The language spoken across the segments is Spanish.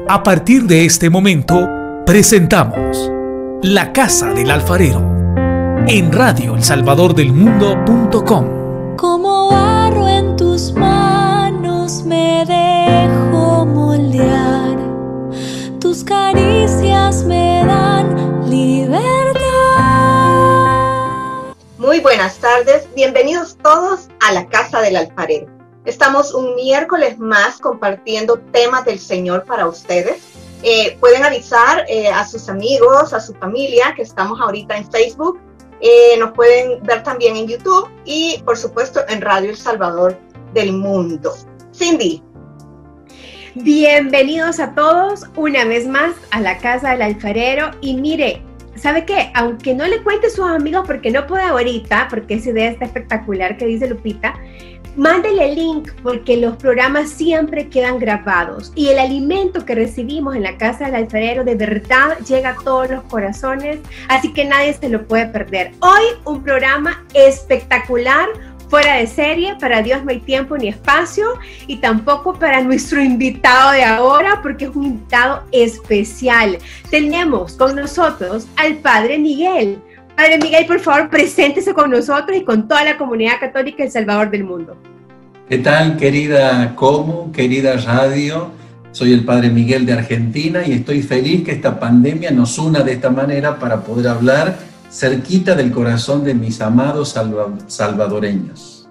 A partir de este momento, presentamos La Casa del Alfarero en radioelsalvadordelmundo.com. Como barro en tus manos me dejo moldear, tus caricias me dan libertad. Muy buenas tardes, bienvenidos todos a La Casa del Alfarero. Estamos un miércoles más compartiendo temas del Señor para ustedes. Pueden avisar a sus amigos, a su familia, que estamos ahorita en Facebook. Nos pueden ver también en YouTube y, por supuesto, en Radio El Salvador del Mundo. Cindy. Bienvenidos a todos una vez más a La Casa del Alfarero. Y mire, ¿sabe qué? Aunque no le cuente a sus amigos porque no puede ahorita, porque esa idea está espectacular que dice Lupita, mándele el link porque los programas siempre quedan grabados y el alimento que recibimos en la Casa del Alfarero de verdad llega a todos los corazones, así que nadie se lo puede perder. Hoy un programa espectacular, fuera de serie, para Dios no hay tiempo ni espacio y tampoco para nuestro invitado de ahora porque es un invitado especial. Tenemos con nosotros al Padre Miguel. Padre Miguel, por favor, preséntese con nosotros y con toda la comunidad católica El Salvador del Mundo. ¿Qué tal, querida Comu, querida Radio? Soy el Padre Miguel de Argentina y estoy feliz que esta pandemia nos una de esta manera para poder hablar cerquita del corazón de mis amados salvadoreños.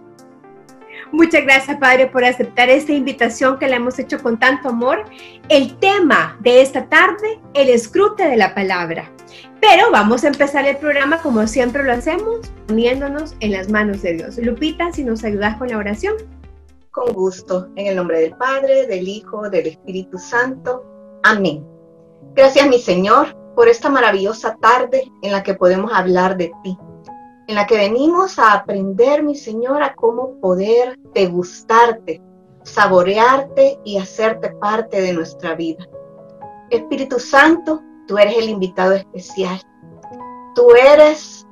Muchas gracias, Padre, por aceptar esta invitación que le hemos hecho con tanto amor. El tema de esta tarde, el escrute de la palabra. Pero vamos a empezar el programa como siempre lo hacemos, poniéndonos en las manos de Dios. Lupita, si nos ayudas con la oración. Con gusto, en el nombre del Padre, del Hijo, del Espíritu Santo. Amén. Gracias, mi Señor, por esta maravillosa tarde en la que podemos hablar de ti, en la que venimos a aprender, mi Señor, a cómo poder degustarte, saborearte y hacerte parte de nuestra vida. Espíritu Santo, tú eres el invitado especial. Tú eres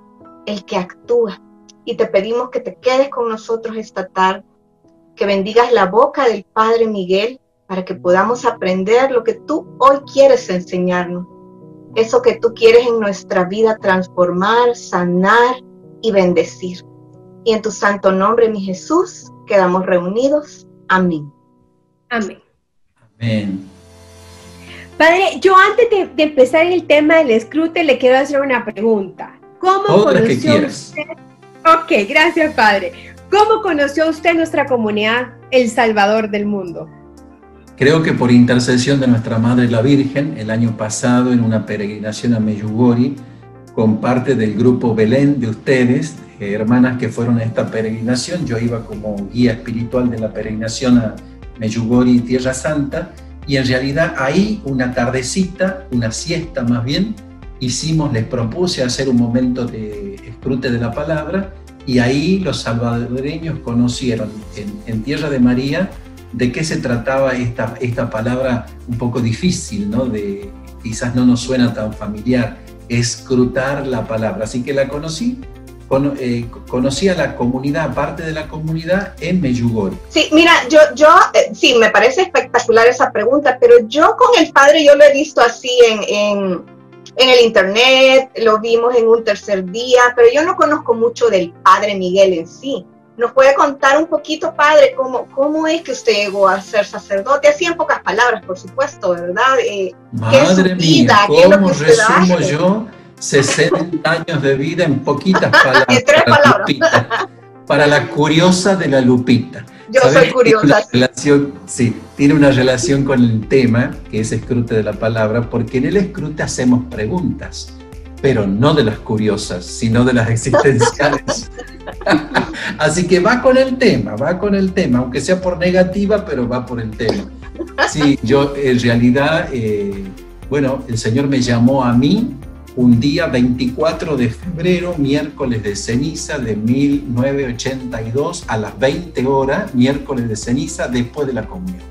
el que actúa y te pedimos que te quedes con nosotros esta tarde, que bendigas la boca del Padre Miguel para que podamos aprender lo que tú hoy quieres enseñarnos, eso que tú quieres en nuestra vida transformar, sanar y bendecir. Y en tu santo nombre, mi Jesús, quedamos reunidos. Amén. Amén. Amén. Padre, yo antes de empezar el tema del escrute le quiero hacer una pregunta. ¿Cómo conoció usted? Ok, gracias, Padre. ¿Cómo conoció usted nuestra comunidad El Salvador del Mundo? Creo que por intercesión de nuestra Madre la Virgen, el año pasado en una peregrinación a Medjugorje, con parte del grupo Belén de ustedes, hermanas que fueron a esta peregrinación. Yo iba como guía espiritual de la peregrinación a Medjugorje y Tierra Santa, y en realidad ahí una tardecita, una siesta más bien, les propuse hacer un momento de escrute de la palabra, y ahí los salvadoreños conocieron en Tierra de María de qué se trataba esta palabra un poco difícil, ¿no? Quizás no nos suena tan familiar, escrutar la palabra. Así que la conocí a la comunidad, parte de la comunidad en Medjugorje. Sí, mira, sí, me parece espectacular esa pregunta, pero yo con el Padre, yo lo he visto así en el internet, lo vimos en un tercer día, pero yo no conozco mucho del Padre Miguel en sí. ¿Nos puede contar un poquito, Padre, cómo es que usted llegó a ser sacerdote? Así en pocas palabras, por supuesto, ¿verdad? Madre mía, ¿cómo resumo yo 60 años de vida en poquitas palabras? En 3 palabras. Lupita, para la curiosa de la Lupita. Yo soy curiosa. Tiene una relación con el tema, que es escrute de la palabra, porque en el escrute hacemos preguntas, pero no de las curiosas, sino de las existenciales. Así que va con el tema, aunque sea por negativa, pero va por el tema. Sí, yo en realidad, el Señor me llamó a mí un día 24 de febrero, miércoles de ceniza de 1982, a las 20 horas, miércoles de ceniza, después de la comunión.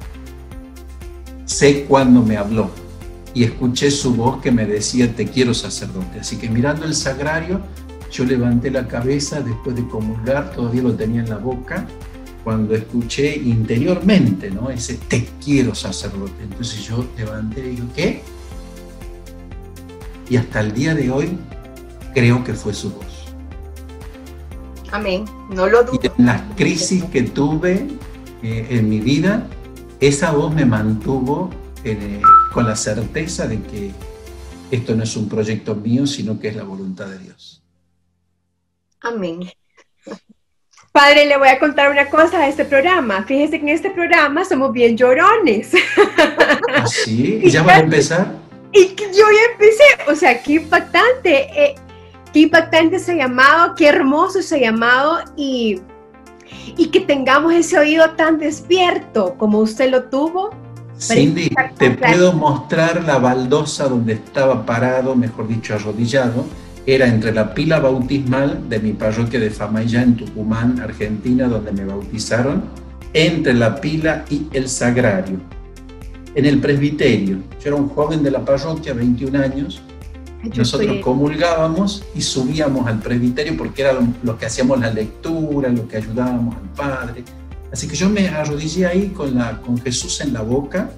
Sé cuándo me habló y escuché su voz que me decía: te quiero sacerdote. Así que mirando el sagrario, yo levanté la cabeza después de comulgar, todavía lo tenía en la boca, cuando escuché interiormente, ¿no? Ese te quiero sacerdote. Entonces yo levanté y digo, ¿qué? Y hasta el día de hoy creo que fue su voz. Amén, no lo dudo. Y en las crisis que tuve en mi vida, esa voz me mantuvo con la certeza de que esto no es un proyecto mío, sino que es la voluntad de Dios. Amén. Padre, le voy a contar una cosa a este programa. Fíjese que en este programa somos bien llorones. ¿Ah, sí? ¿Y ya van a empezar? Y que yo ya empecé. O sea, qué impactante ese llamado, qué hermoso ese llamado y que tengamos ese oído tan despierto como usted lo tuvo. Cindy, te puedo mostrar la baldosa donde estaba parado, mejor dicho, arrodillado. Era entre la pila bautismal de mi parroquia de Famaillá en Tucumán, Argentina, donde me bautizaron, entre la pila y el sagrario, en el presbiterio. Yo era un joven de la parroquia, 21 años. Nosotros comulgábamos y subíamos al presbiterio porque era lo que hacíamos la lectura, lo que ayudábamos al Padre. Así que yo me arrodillé ahí con Jesús en la boca,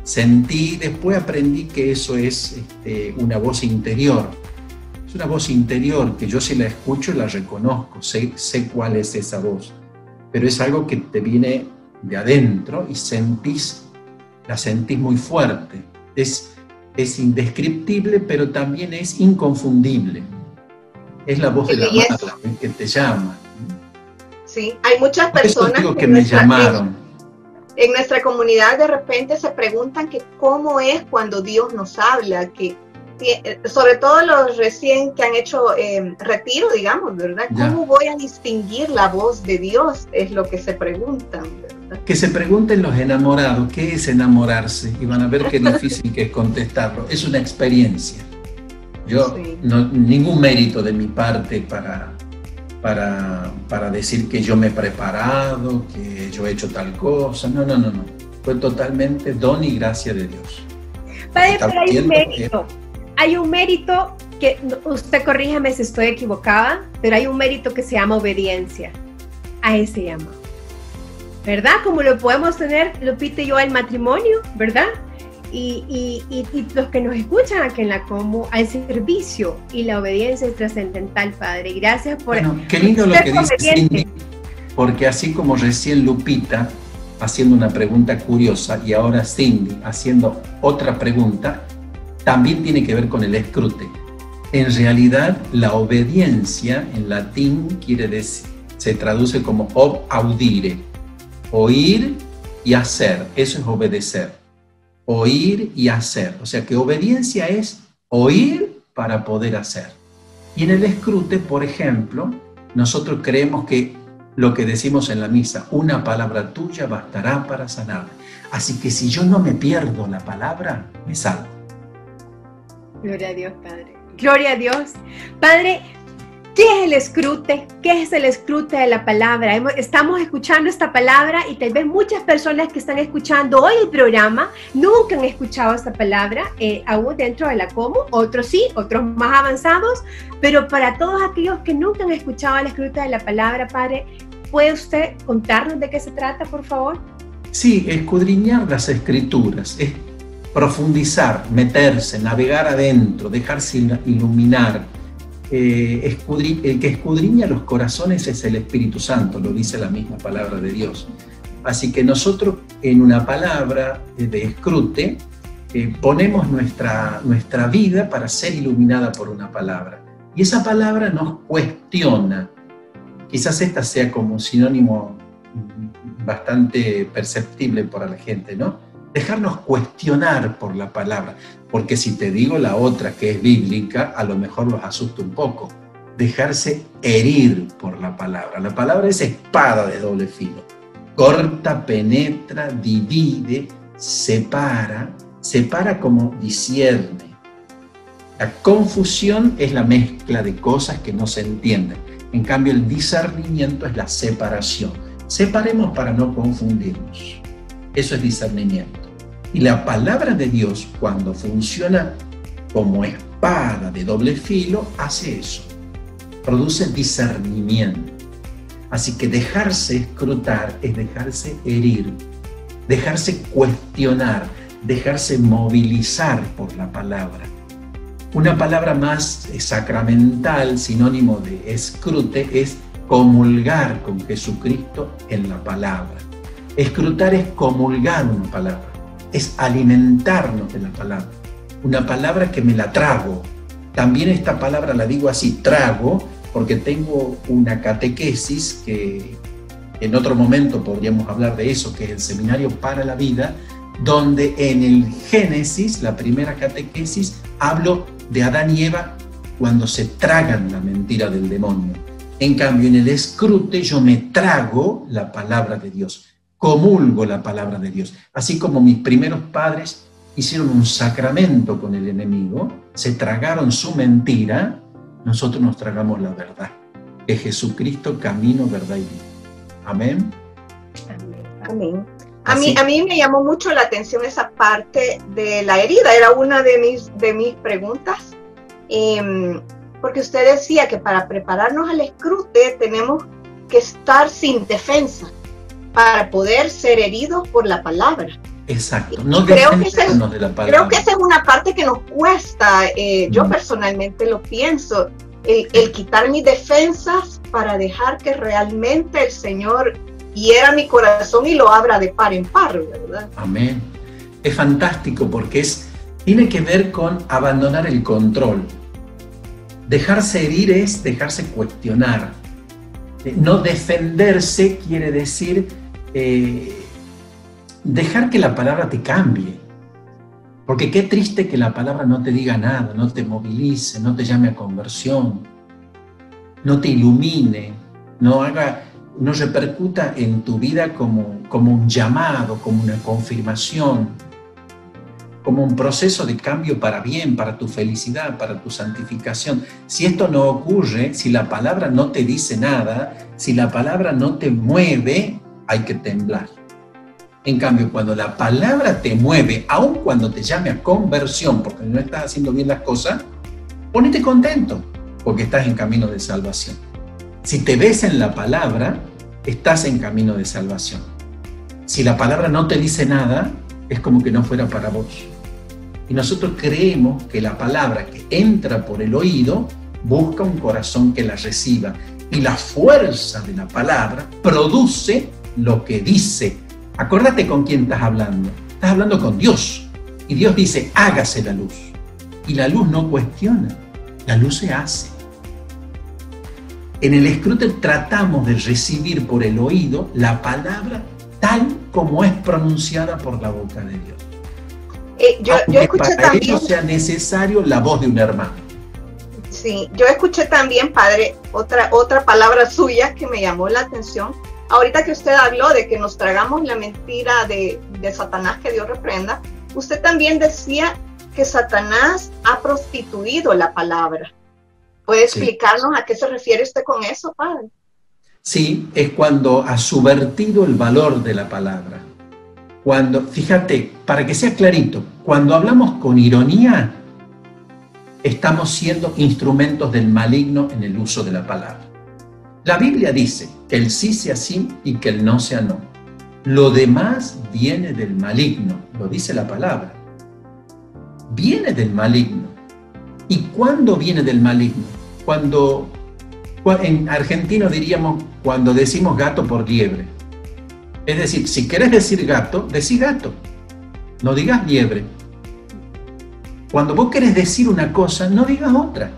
sentí, después aprendí que eso es una voz interior. Es una voz interior que yo si la escucho la reconozco, sé cuál es esa voz, pero es algo que te viene de adentro y la sentís muy fuerte. Es indescriptible, pero también es inconfundible. Es la voz de la madre que te llama. Sí, hay muchas personas que me llamaron. En nuestra comunidad de repente se preguntan que cómo es cuando Dios nos habla, que sobre todo los recién que han hecho retiro, digamos, ¿verdad? ¿Cómo voy a distinguir la voz de Dios? Es lo que se preguntan, ¿verdad? Que se pregunten los enamorados, ¿qué es enamorarse? Y van a ver qué difícil que es contestarlo. Es una experiencia. Yo, ningún mérito de mi parte para decir que yo me he preparado, que yo he hecho tal cosa. No. Fue totalmente don y gracia de Dios. Padre, pero hay un mérito. Hay un mérito que, usted corríjame si estoy equivocada, pero hay un mérito que se llama obediencia a ese llamado, ¿verdad? Como lo podemos tener Lupita y yo al matrimonio, ¿verdad? Y los que nos escuchan aquí en la Comu, al servicio, y la obediencia es trascendental, Padre. Gracias por... Bueno, qué lindo lo que dice Cindy, porque así como recién Lupita haciendo una pregunta curiosa y ahora Cindy haciendo otra pregunta, también tiene que ver con el escrute. En realidad, la obediencia en latín quiere decir, se traduce como ob audire, oír y hacer, eso es obedecer. Oír y hacer, o sea que obediencia es oír para poder hacer. Y en el escrute, por ejemplo, nosotros creemos que lo que decimos en la misa, una palabra tuya bastará para sanarme. Así que si yo no me pierdo la palabra, me salvo. Gloria a Dios, Padre. Gloria a Dios. Padre, ¿qué es el escrute? ¿Qué es el escrute de la palabra? Estamos escuchando esta palabra y tal vez muchas personas que están escuchando hoy el programa nunca han escuchado esta palabra, aún dentro de la Comu, otros sí, otros más avanzados, pero para todos aquellos que nunca han escuchado el escrute de la palabra, Padre, ¿puede usted contarnos de qué se trata, por favor? Sí, escudriñar las Escrituras, es profundizar, meterse, navegar adentro, dejarse iluminar. El que escudriña los corazones es el Espíritu Santo, lo dice la misma palabra de Dios. Así que nosotros en una palabra de escrute ponemos nuestra vida para ser iluminada por una palabra. Y esa palabra nos cuestiona. Quizás esta sea como un sinónimo bastante perceptible para la gente, ¿no? Dejarnos cuestionar por la palabra, porque si te digo la otra que es bíblica, a lo mejor los asusta un poco. Dejarse herir por la palabra. La palabra es espada de doble filo. Corta, penetra, divide, separa como discierne. La confusión es la mezcla de cosas que no se entienden. En cambio, el discernimiento es la separación. Separemos para no confundirnos. Eso es discernimiento. Y la palabra de Dios, cuando funciona como espada de doble filo, hace eso. Produce discernimiento. Así que dejarse escrutar es dejarse herir, dejarse cuestionar, dejarse movilizar por la palabra. Una palabra más sacramental, sinónimo de escrute, es comulgar con Jesucristo en la palabra. Escrutar es comulgar una palabra, es alimentarnos de la palabra. Una palabra que me la trago. También esta palabra la digo así, trago, porque tengo una catequesis que en otro momento podríamos hablar de eso, que es el Seminario para la Vida, donde en el Génesis, la primera catequesis, hablo de Adán y Eva cuando se tragan la mentira del demonio. En cambio, en el escrute yo me trago la palabra de Dios, comulgo la palabra de Dios. Así como mis primeros padres hicieron un sacramento con el enemigo, se tragaron su mentira, nosotros nos tragamos la verdad. Es Jesucristo, camino, verdad y vida. Amén. Amén. A mí me llamó mucho la atención esa parte de la herida, era una de mis preguntas, porque usted decía que para prepararnos al escrute tenemos que estar sin defensa para poder ser heridos por la palabra. Exacto, no defendernos de la palabra. Creo que esa es una parte que nos cuesta, yo personalmente lo pienso, el quitar mis defensas para dejar que realmente el Señor hiera mi corazón y lo abra de par en par, ¿verdad? Amén. Es fantástico porque tiene que ver con abandonar el control. Dejarse herir es dejarse cuestionar. No defenderse quiere decir dejar que la palabra te cambie. Porque qué triste que la palabra no te diga nada, no te movilice, no te llame a conversión, no te ilumine, no repercuta en tu vida como un llamado, como una confirmación, como un proceso de cambio para bien, para tu felicidad, para tu santificación. Si esto no ocurre, si la palabra no te dice nada, si la palabra no te mueve, hay que temblar. En cambio, cuando la palabra te mueve, aun cuando te llame a conversión, porque no estás haciendo bien las cosas, ponete contento, porque estás en camino de salvación. Si te ves en la palabra, estás en camino de salvación. Si la palabra no te dice nada, es como que no fuera para vos. Y nosotros creemos que la palabra que entra por el oído busca un corazón que la reciba. Y la fuerza de la palabra produce lo que dice. Acuérdate con quién estás hablando. Estás hablando con Dios. Y Dios dice, hágase la luz. Y la luz no cuestiona, la luz se hace. En el escrute tratamos de recibir por el oído la palabra tal como es pronunciada por la boca de Dios. Yo escuché para también, ello sea necesario la voz de un hermano. Sí, yo escuché también, padre, otra palabra suya que me llamó la atención. Ahorita que usted habló de que nos tragamos la mentira de Satanás, que Dios reprenda, usted también decía que Satanás ha prostituido la palabra. ¿Puede explicarnos a qué se refiere usted con eso, padre? Sí, es cuando ha subvertido el valor de la palabra. Fíjate, para que sea clarito, cuando hablamos con ironía, estamos siendo instrumentos del maligno en el uso de la palabra. La Biblia dice que el sí sea sí y que el no sea no. Lo demás viene del maligno, lo dice la palabra. Viene del maligno. ¿Y cuándo viene del maligno? En argentino diríamos cuando decimos gato por liebre. Es decir, si querés decir gato, decí gato. No digas liebre. Cuando vos querés decir una cosa, no digas otra.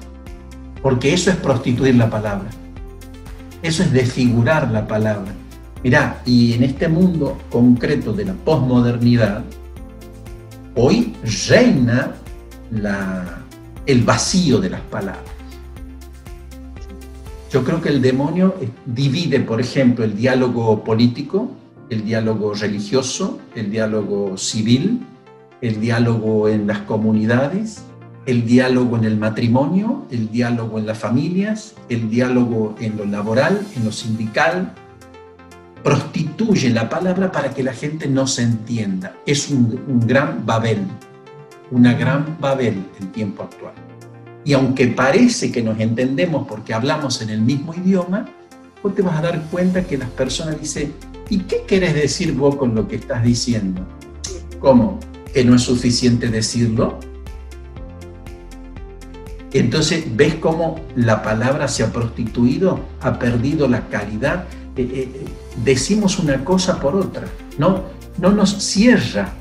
Porque eso es prostituir la palabra. Eso es desfigurar la palabra. Mirá, y en este mundo concreto de la posmodernidad, hoy reina el vacío de las palabras. Yo creo que el demonio divide, por ejemplo, el diálogo político, el diálogo religioso, el diálogo civil, el diálogo en las comunidades, el diálogo en el matrimonio, el diálogo en las familias, el diálogo en lo laboral, en lo sindical. Prostituye la palabra para que la gente no se entienda. Es un gran Babel, una gran Babel en tiempo actual. Y aunque parece que nos entendemos porque hablamos en el mismo idioma, vos te vas a dar cuenta que las personas dicen, ¿y qué querés decir vos con lo que estás diciendo? ¿Cómo? ¿Que no es suficiente decirlo? Entonces, ¿ves cómo la palabra se ha prostituido? Ha perdido la calidad. Decimos una cosa por otra. No nos cierra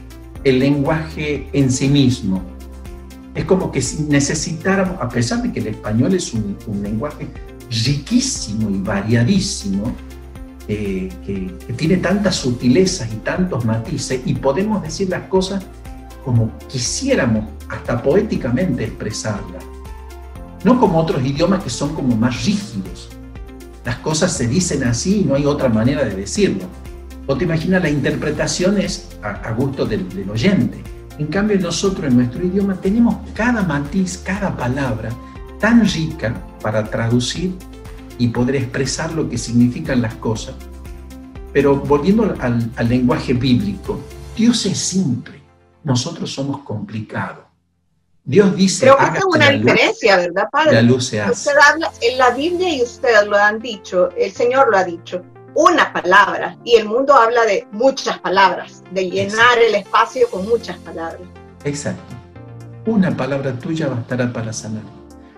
el lenguaje en sí mismo. Es como que si necesitáramos, a pesar de que el español es un lenguaje riquísimo y variadísimo, que tiene tantas sutilezas y tantos matices, y podemos decir las cosas como quisiéramos, hasta poéticamente expresarlas. No como otros idiomas que son como más rígidos. Las cosas se dicen así y no hay otra manera de decirlo. O te imaginas, la interpretación es a gusto del oyente. En cambio, nosotros en nuestro idioma tenemos cada matiz, cada palabra tan rica para traducir y poder expresar lo que significan las cosas. Pero volviendo al lenguaje bíblico, Dios es simple, nosotros somos complicados. Dios dice, creo que es una diferencia, ¿verdad, Padre? La luz se hace. Usted habla en la Biblia y ustedes lo han dicho, el Señor lo ha dicho, una palabra, y el mundo habla de muchas palabras, de llenar el espacio con muchas palabras. Exacto. Una palabra tuya bastará para sanar.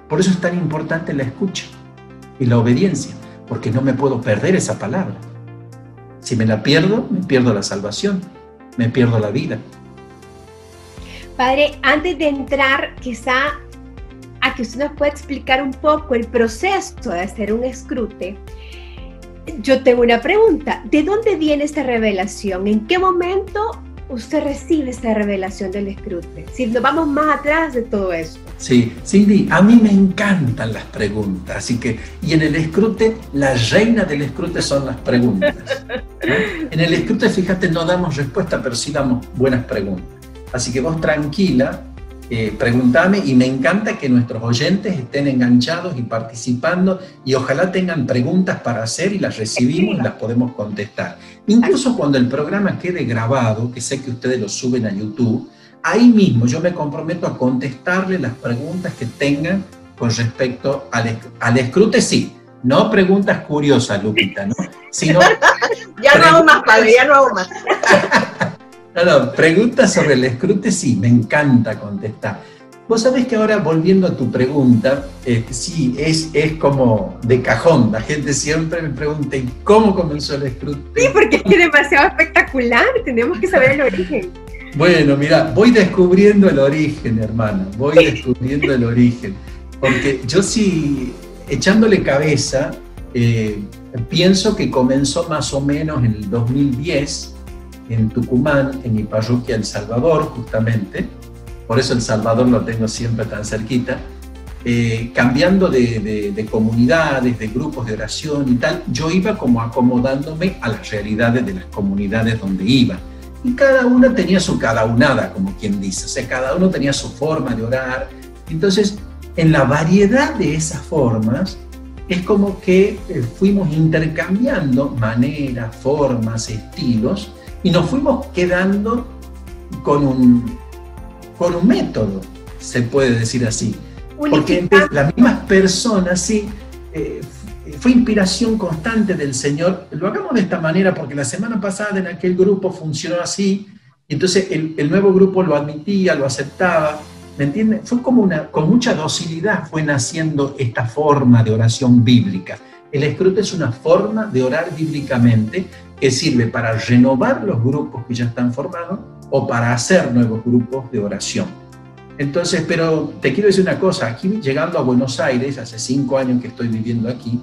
Por eso es tan importante la escucha y la obediencia, porque no me puedo perder esa palabra. Si me la pierdo, me pierdo la salvación, me pierdo la vida. Padre, antes de entrar quizá a que usted nos pueda explicar un poco el proceso de hacer un escrute, yo tengo una pregunta. ¿De dónde viene esta revelación? ¿En qué momento usted recibe esta revelación del escrute? Si nos vamos más atrás de todo esto. Sí, Cindy, a mí me encantan las preguntas, así que, y en el escrute, la reina del escrute son las preguntas, ¿no? En el escrute, fíjate, no damos respuesta, pero sí damos buenas preguntas. Así que vos tranquila, preguntame, y me encanta que nuestros oyentes estén enganchados y participando, y ojalá tengan preguntas para hacer y las recibimos y las podemos contestar. Incluso cuando el programa quede grabado, que sé que ustedes lo suben a YouTube, ahí mismo yo me comprometo a contestarle las preguntas que tengan con respecto al escrute, sí. No preguntas curiosas, Lupita, ¿no? Sino ya no hago más, Padre, ya no hago más. No, preguntas sobre el escrute, sí, me encanta contestar. Vos sabés que ahora, volviendo a tu pregunta, sí, es como de cajón. La gente siempre me pregunta, ¿y cómo comenzó el escrute? Sí, porque es que es demasiado espectacular, tenemos que saber el origen. Bueno, mira, voy descubriendo el origen, hermano, voy descubriendo el origen. Porque yo sí, echándole cabeza, pienso que comenzó más o menos en el 2010, en Tucumán, en mi parroquia El Salvador, justamente. Por eso El Salvador lo tengo siempre tan cerquita. Cambiando de comunidades, de grupos de oración y tal, yo iba como acomodándome a las realidades de las comunidades donde iba. Y cada una tenía su cadaunada, como quien dice. O sea, cada uno tenía su forma de orar. Entonces, en la variedad de esas formas, es como que fuimos intercambiando maneras, formas, estilos, y nos fuimos quedando con un método, se puede decir así. Porque entre las mismas personas, sí, fue inspiración constante del Señor. Lo hagamos de esta manera porque la semana pasada en aquel grupo funcionó así, y entonces el nuevo grupo lo admitía, lo aceptaba, ¿me entiendes? Fue como con mucha docilidad fue naciendo esta forma de oración bíblica. El escrute es una forma de orar bíblicamente que sirve para renovar los grupos que ya están formados o para hacer nuevos grupos de oración. Entonces, pero te quiero decir una cosa, aquí llegando a Buenos Aires, hace 5 años que estoy viviendo aquí,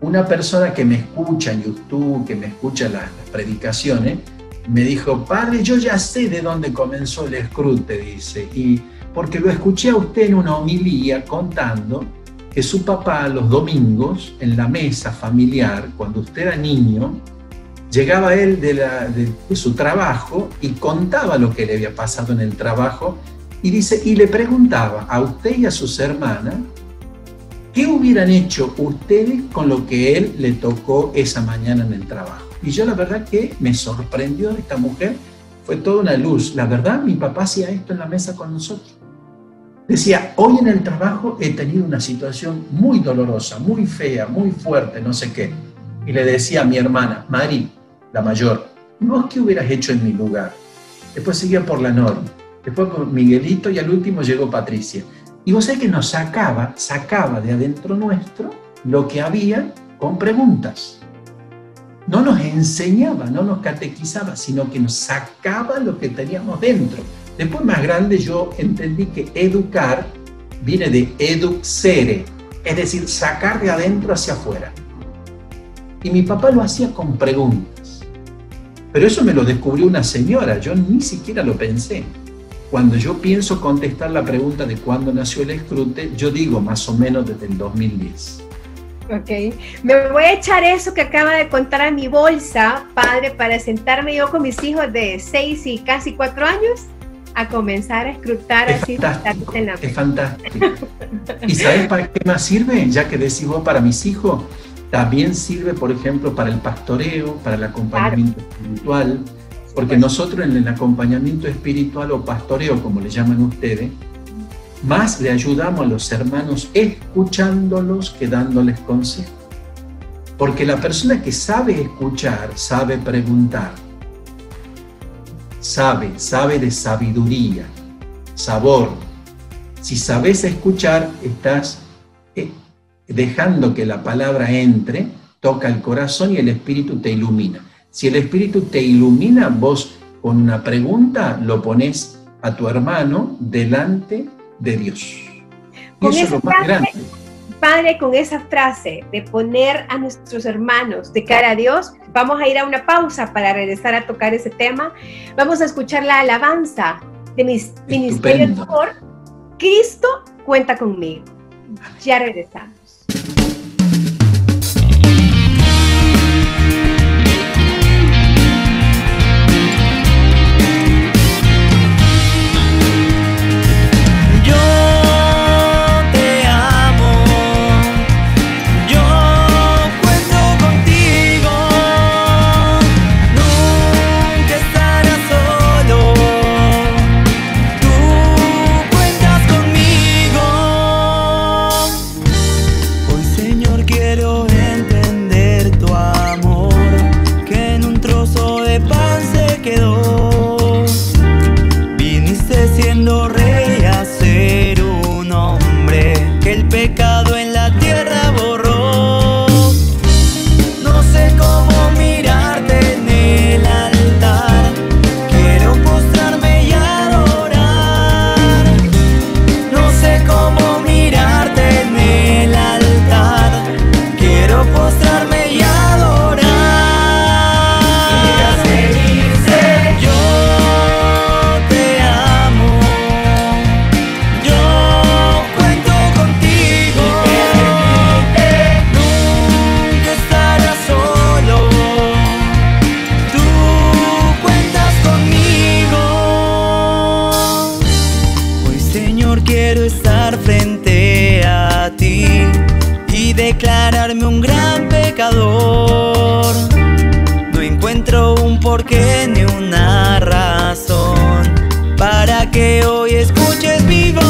una persona que me escucha en YouTube, que me escucha las predicaciones, me dijo, padre, yo ya sé de dónde comenzó el escrute, dice, y porque lo escuché a usted en una homilía contando que su papá los domingos en la mesa familiar, cuando usted era niño, llegaba él de su trabajo y contaba lo que le había pasado en el trabajo y dice, y le preguntaba a usted y a sus hermanas qué hubieran hecho ustedes con lo que él le tocó esa mañana en el trabajo. Y yo la verdad que me sorprendió de esta mujer, fue toda una luz. La verdad, mi papá hacía esto en la mesa con nosotros. Decía, hoy en el trabajo he tenido una situación muy dolorosa, muy fea, muy fuerte, no sé qué. y le decía a mi hermana, Mari, la mayor, ¿vos qué hubieras hecho en mi lugar? Después seguía por la Nori, después por Miguelito y al último llegó Patricia. Y vos sabés que nos sacaba de adentro nuestro lo que había con preguntas. No nos enseñaba, no nos catequizaba, sino que nos sacaba lo que teníamos dentro. Después, más grande, yo entendí que educar viene de educere, es decir, sacar de adentro hacia afuera. Y mi papá lo hacía con preguntas. Pero eso me lo descubrió una señora, yo ni siquiera lo pensé. Cuando yo pienso contestar la pregunta de cuándo nació el escrute, yo digo más o menos desde el 2010. Ok, me voy a echar eso que acaba de contar a mi bolsa, padre, para sentarme yo con mis hijos de 6 y casi 4 años a comenzar a escrutar así. Es fantástico. ¿Y sabes para qué más sirve? Ya que decís vos para mis hijos, también sirve, por ejemplo, para el pastoreo, para el acompañamiento espiritual, porque nosotros en el acompañamiento espiritual o pastoreo, como le llaman ustedes, más le ayudamos a los hermanos escuchándolos que dándoles consejos. Porque la persona que sabe escuchar, sabe preguntar, sabe de sabiduría, sabor. Si sabes escuchar, estás dejando que la palabra entre, toca el corazón y el espíritu te ilumina. Si el espíritu te ilumina, vos con una pregunta lo pones a tu hermano delante de Dios. Y eso es lo más grande. Padre, con esa frase de poner a nuestros hermanos de cara a Dios, vamos a ir a una pausa para regresar a tocar ese tema. Vamos a escuchar la alabanza de mis Ministerio de Amor. Cristo cuenta conmigo. Ya regresamos. Declararme un gran pecador. No encuentro un porqué ni una razón para que hoy escuches mi voz.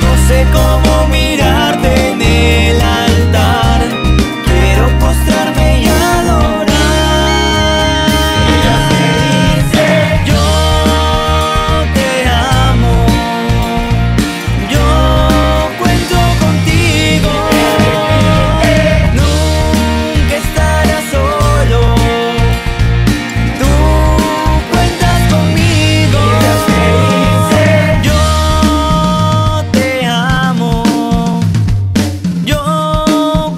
No sé cómo mirarte en el altar. Quiero postrarme y adorar. Yo te amo. Yo cuento contigo. Nunca estarás solo. Tú cuentas conmigo. Yo te amo. Yo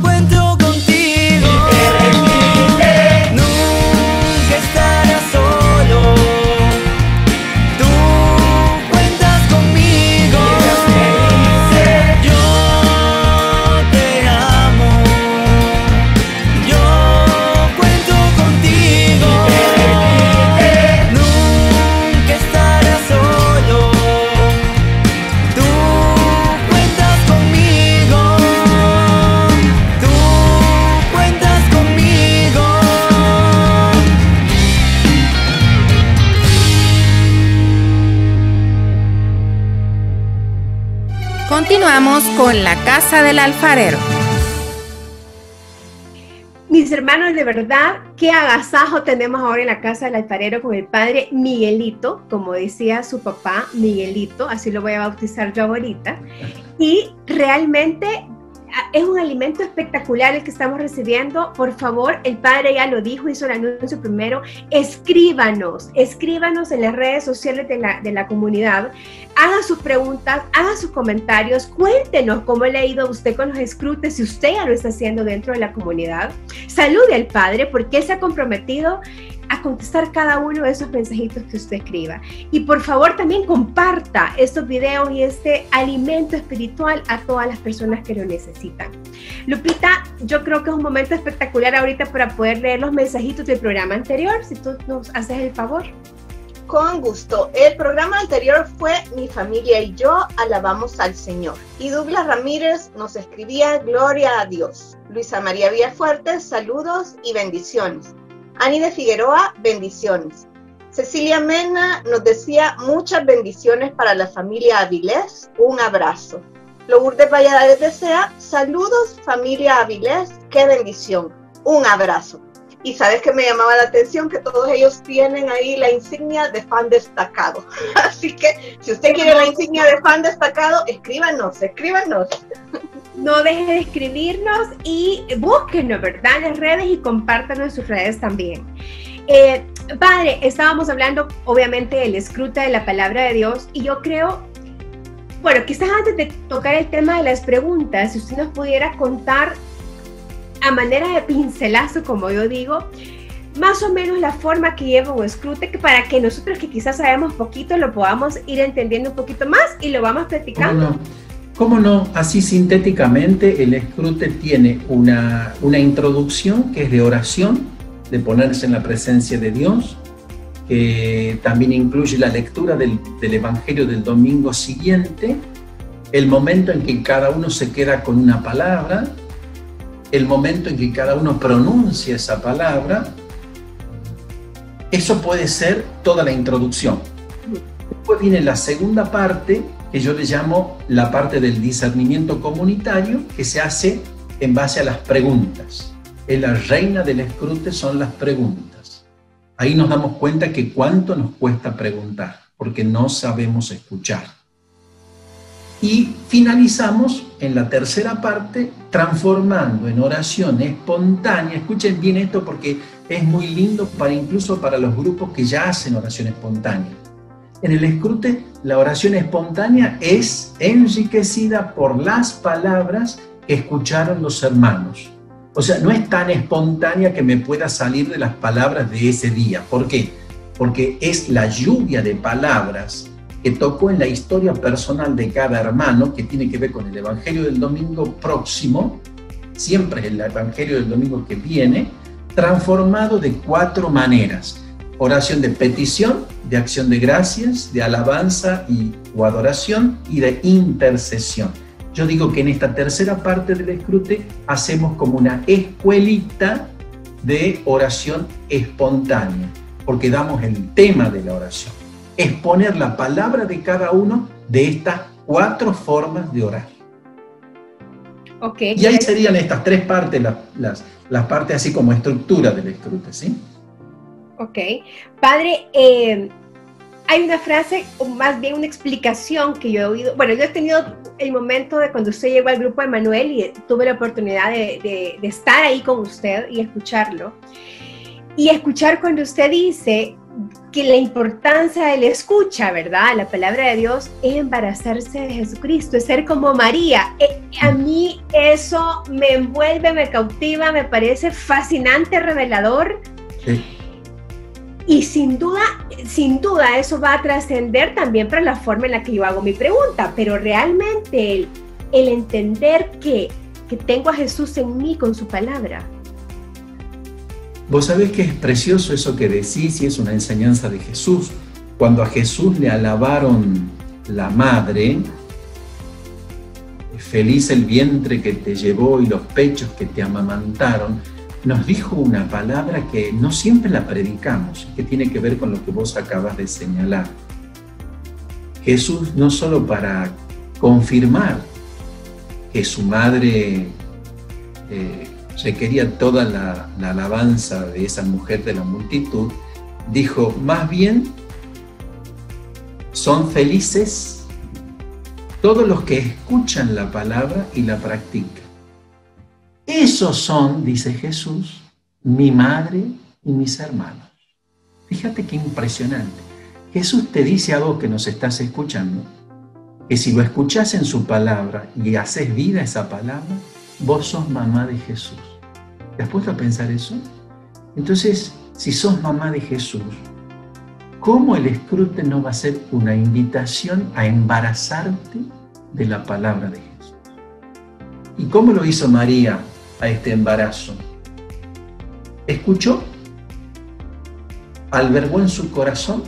cuento contigo. Nunca estarás solo. Tú cuentas conmigo. Yo te amo. Yo cuento contigo. Nunca estarás solo. Tú cuentas conmigo. Tú cuentas conmigo. Continuamos con la Casa del Alfarero. Mis hermanos, de verdad, qué agasajo tenemos ahora en la casa del alfarero con el padre Miguelito, como decía su papá, Miguelito, así lo voy a bautizar yo ahorita. Y realmente es un alimento espectacular el que estamos recibiendo. Por favor, el padre ya lo dijo, hizo el anuncio primero, escríbanos en las redes sociales de la comunidad, haga sus preguntas, haga sus comentarios, cuéntenos cómo le ha ido a usted con los escrutes, si usted ya lo está haciendo dentro de la comunidad. Salude al padre porque él se ha comprometido a contestar cada uno de esos mensajitos que usted escriba. Y por favor también comparta estos videos y este alimento espiritual a todas las personas que lo necesitan. Lupita, yo creo que es un momento espectacular ahorita para poder leer los mensajitos del programa anterior, si tú nos haces el favor. Con gusto. El programa anterior fue Mi familia y yo alabamos al Señor. Y Douglas Ramírez nos escribía Gloria a Dios. Luisa María Villafuertes, saludos y bendiciones. Ani de Figueroa, bendiciones. Cecilia Mena nos decía muchas bendiciones para la familia Avilés, un abrazo. Lourdes Valladares desea saludos familia Avilés, qué bendición, un abrazo. Y sabes que me llamaba la atención que todos ellos tienen ahí la insignia de fan destacado. Así que si usted quiere la insignia de fan destacado, escríbanos. No deje de escribirnos y búsquenos, ¿verdad? En las redes y compártanos en sus redes también. Padre, estábamos hablando obviamente del escruta de la palabra de Dios y yo creo, bueno, quizás antes de tocar el tema de las preguntas, si usted nos pudiera contar a manera de pincelazo, como yo digo, más o menos la forma que lleva un escrute, que para que nosotros que quizás sabemos poquito lo podamos ir entendiendo un poquito más y lo vamos platicando. ¿Cómo no? Así sintéticamente, el escrute tiene una introducción que es de oración, de ponerse en la presencia de Dios, que también incluye la lectura del Evangelio del domingo siguiente, el momento en que cada uno se queda con una palabra, el momento en que cada uno pronuncia esa palabra. Eso puede ser toda la introducción. Después viene la segunda parte, que yo le llamo la parte del discernimiento comunitario, que se hace en base a las preguntas. La reina del escrute son las preguntas. Ahí nos damos cuenta que cuánto nos cuesta preguntar, porque no sabemos escuchar. Y finalizamos en la tercera parte transformando en oración espontánea. Escuchen bien esto porque es muy lindo incluso para los grupos que ya hacen oración espontánea. En el escrute, la oración espontánea es enriquecida por las palabras que escucharon los hermanos. O sea, no es tan espontánea que me pueda salir de las palabras de ese día. ¿Por qué? Porque es la lluvia de palabras que tocó en la historia personal de cada hermano, que tiene que ver con el Evangelio del domingo próximo, siempre es el Evangelio del domingo que viene, transformado de 4 maneras. Oración de petición, de acción de gracias, de alabanza o adoración y de intercesión. Yo digo que en esta tercera parte del escrute hacemos como una escuelita de oración espontánea, porque damos el tema de la oración. Exponer la palabra de cada uno de estas 4 formas de orar. Okay. Y ahí serían estas 3 partes, las partes así como estructura del escrute, ¿sí? Ok. Padre, hay una frase, o más bien una explicación que yo he oído. Bueno, yo he tenido el momento de cuando usted llegó al grupo de Manuel y tuve la oportunidad de estar ahí con usted y escucharlo. Y escuchar cuando usted dice que la importancia de la escucha, ¿verdad? La palabra de Dios es embarazarse de Jesucristo, es ser como María. A mí eso me envuelve, me cautiva, me parece fascinante, revelador. Sí. Y sin duda eso va a trascender también para la forma en la que yo hago mi pregunta, pero realmente el entender que tengo a Jesús en mí con su palabra. Vos sabés que es precioso eso que decís y es una enseñanza de Jesús. Cuando a Jesús le alabaron la madre, feliz el vientre que te llevó y los pechos que te amamantaron, nos dijo una palabra que no siempre la predicamos, que tiene que ver con lo que vos acabas de señalar. Jesús, no solo para confirmar que su madre requería toda la alabanza de esa mujer de la multitud, dijo, más bien son felices todos los que escuchan la palabra y la practican. Esos son, dice Jesús, mi madre y mis hermanos. Fíjate qué impresionante. Jesús te dice a vos que nos estás escuchando, que si lo escuchás en su palabra y haces vida a esa palabra, vos sos mamá de Jesús. ¿Te has puesto a pensar eso? Entonces, si sos mamá de Jesús, ¿cómo el escrute no va a ser una invitación a embarazarte de la palabra de Jesús? ¿Y cómo lo hizo María a este embarazo? Escuchó, albergó en su corazón,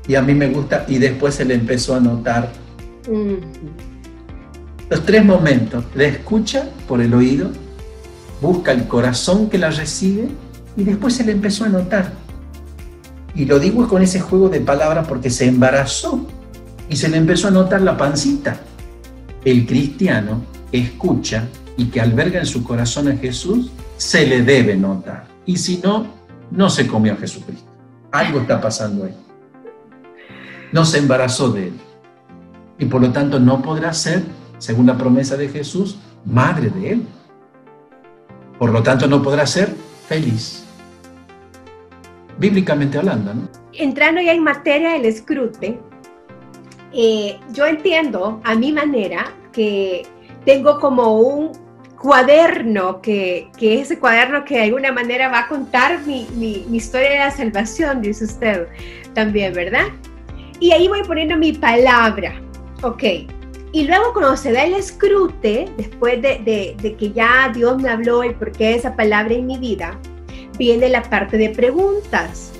y a mí me gusta, y después se le empezó a notar. Los 3 momentos: la escucha por el oído, busca el corazón que la recibe, y después se le empezó a notar. Y lo digo con ese juego de palabras porque se embarazó y se le empezó a notar la pancita. El cristiano que escucha y que alberga en su corazón a Jesús, se le debe notar. Y si no, no se comió a Jesucristo. Algo está pasando ahí. No se embarazó de él. Y por lo tanto no podrá ser, según la promesa de Jesús, madre de él. Por lo tanto no podrá ser feliz. Bíblicamente hablando, ¿no? Entrando ya en materia del escrute, yo entiendo a mi manera que tengo como un cuaderno, que ese cuaderno que de alguna manera va a contar mi historia de la salvación, dice usted también, ¿verdad? Y ahí voy poniendo mi palabra, ok. Y luego cuando se da el escrute, después de que ya Dios me habló el porqué de esa palabra en mi vida, viene la parte de preguntas,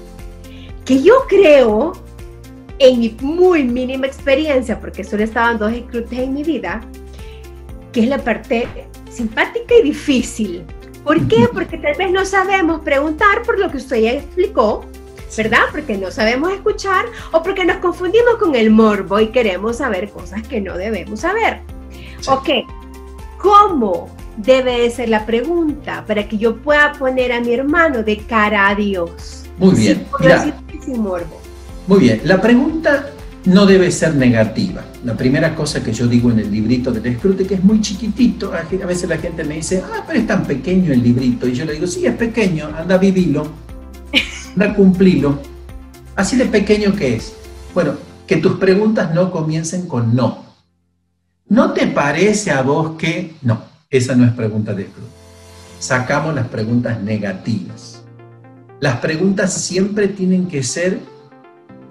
que yo creo, en mi muy mínima experiencia, porque solo estaban 2 escrutes en mi vida, que es la parte simpática y difícil. ¿Por qué? Porque tal vez no sabemos preguntar por lo que usted ya explicó, ¿verdad? Porque no sabemos escuchar o porque nos confundimos con el morbo y queremos saber cosas que no debemos saber. Sí. Ok, ¿cómo debe ser la pregunta para que yo pueda poner a mi hermano de cara a Dios? Muy bien. Sin morbo. Muy bien, la pregunta no debe ser negativa. La primera cosa que yo digo en el librito del escrute, que es muy chiquitito, a veces la gente me dice, pero es tan pequeño el librito, y yo le digo, sí, es pequeño, anda a vivirlo, anda a cumplirlo. Así de pequeño que es. Bueno, que tus preguntas no comiencen con no. ¿No te parece a vos que? No, esa no es pregunta de escrute. Sacamos las preguntas negativas. Las preguntas siempre tienen que ser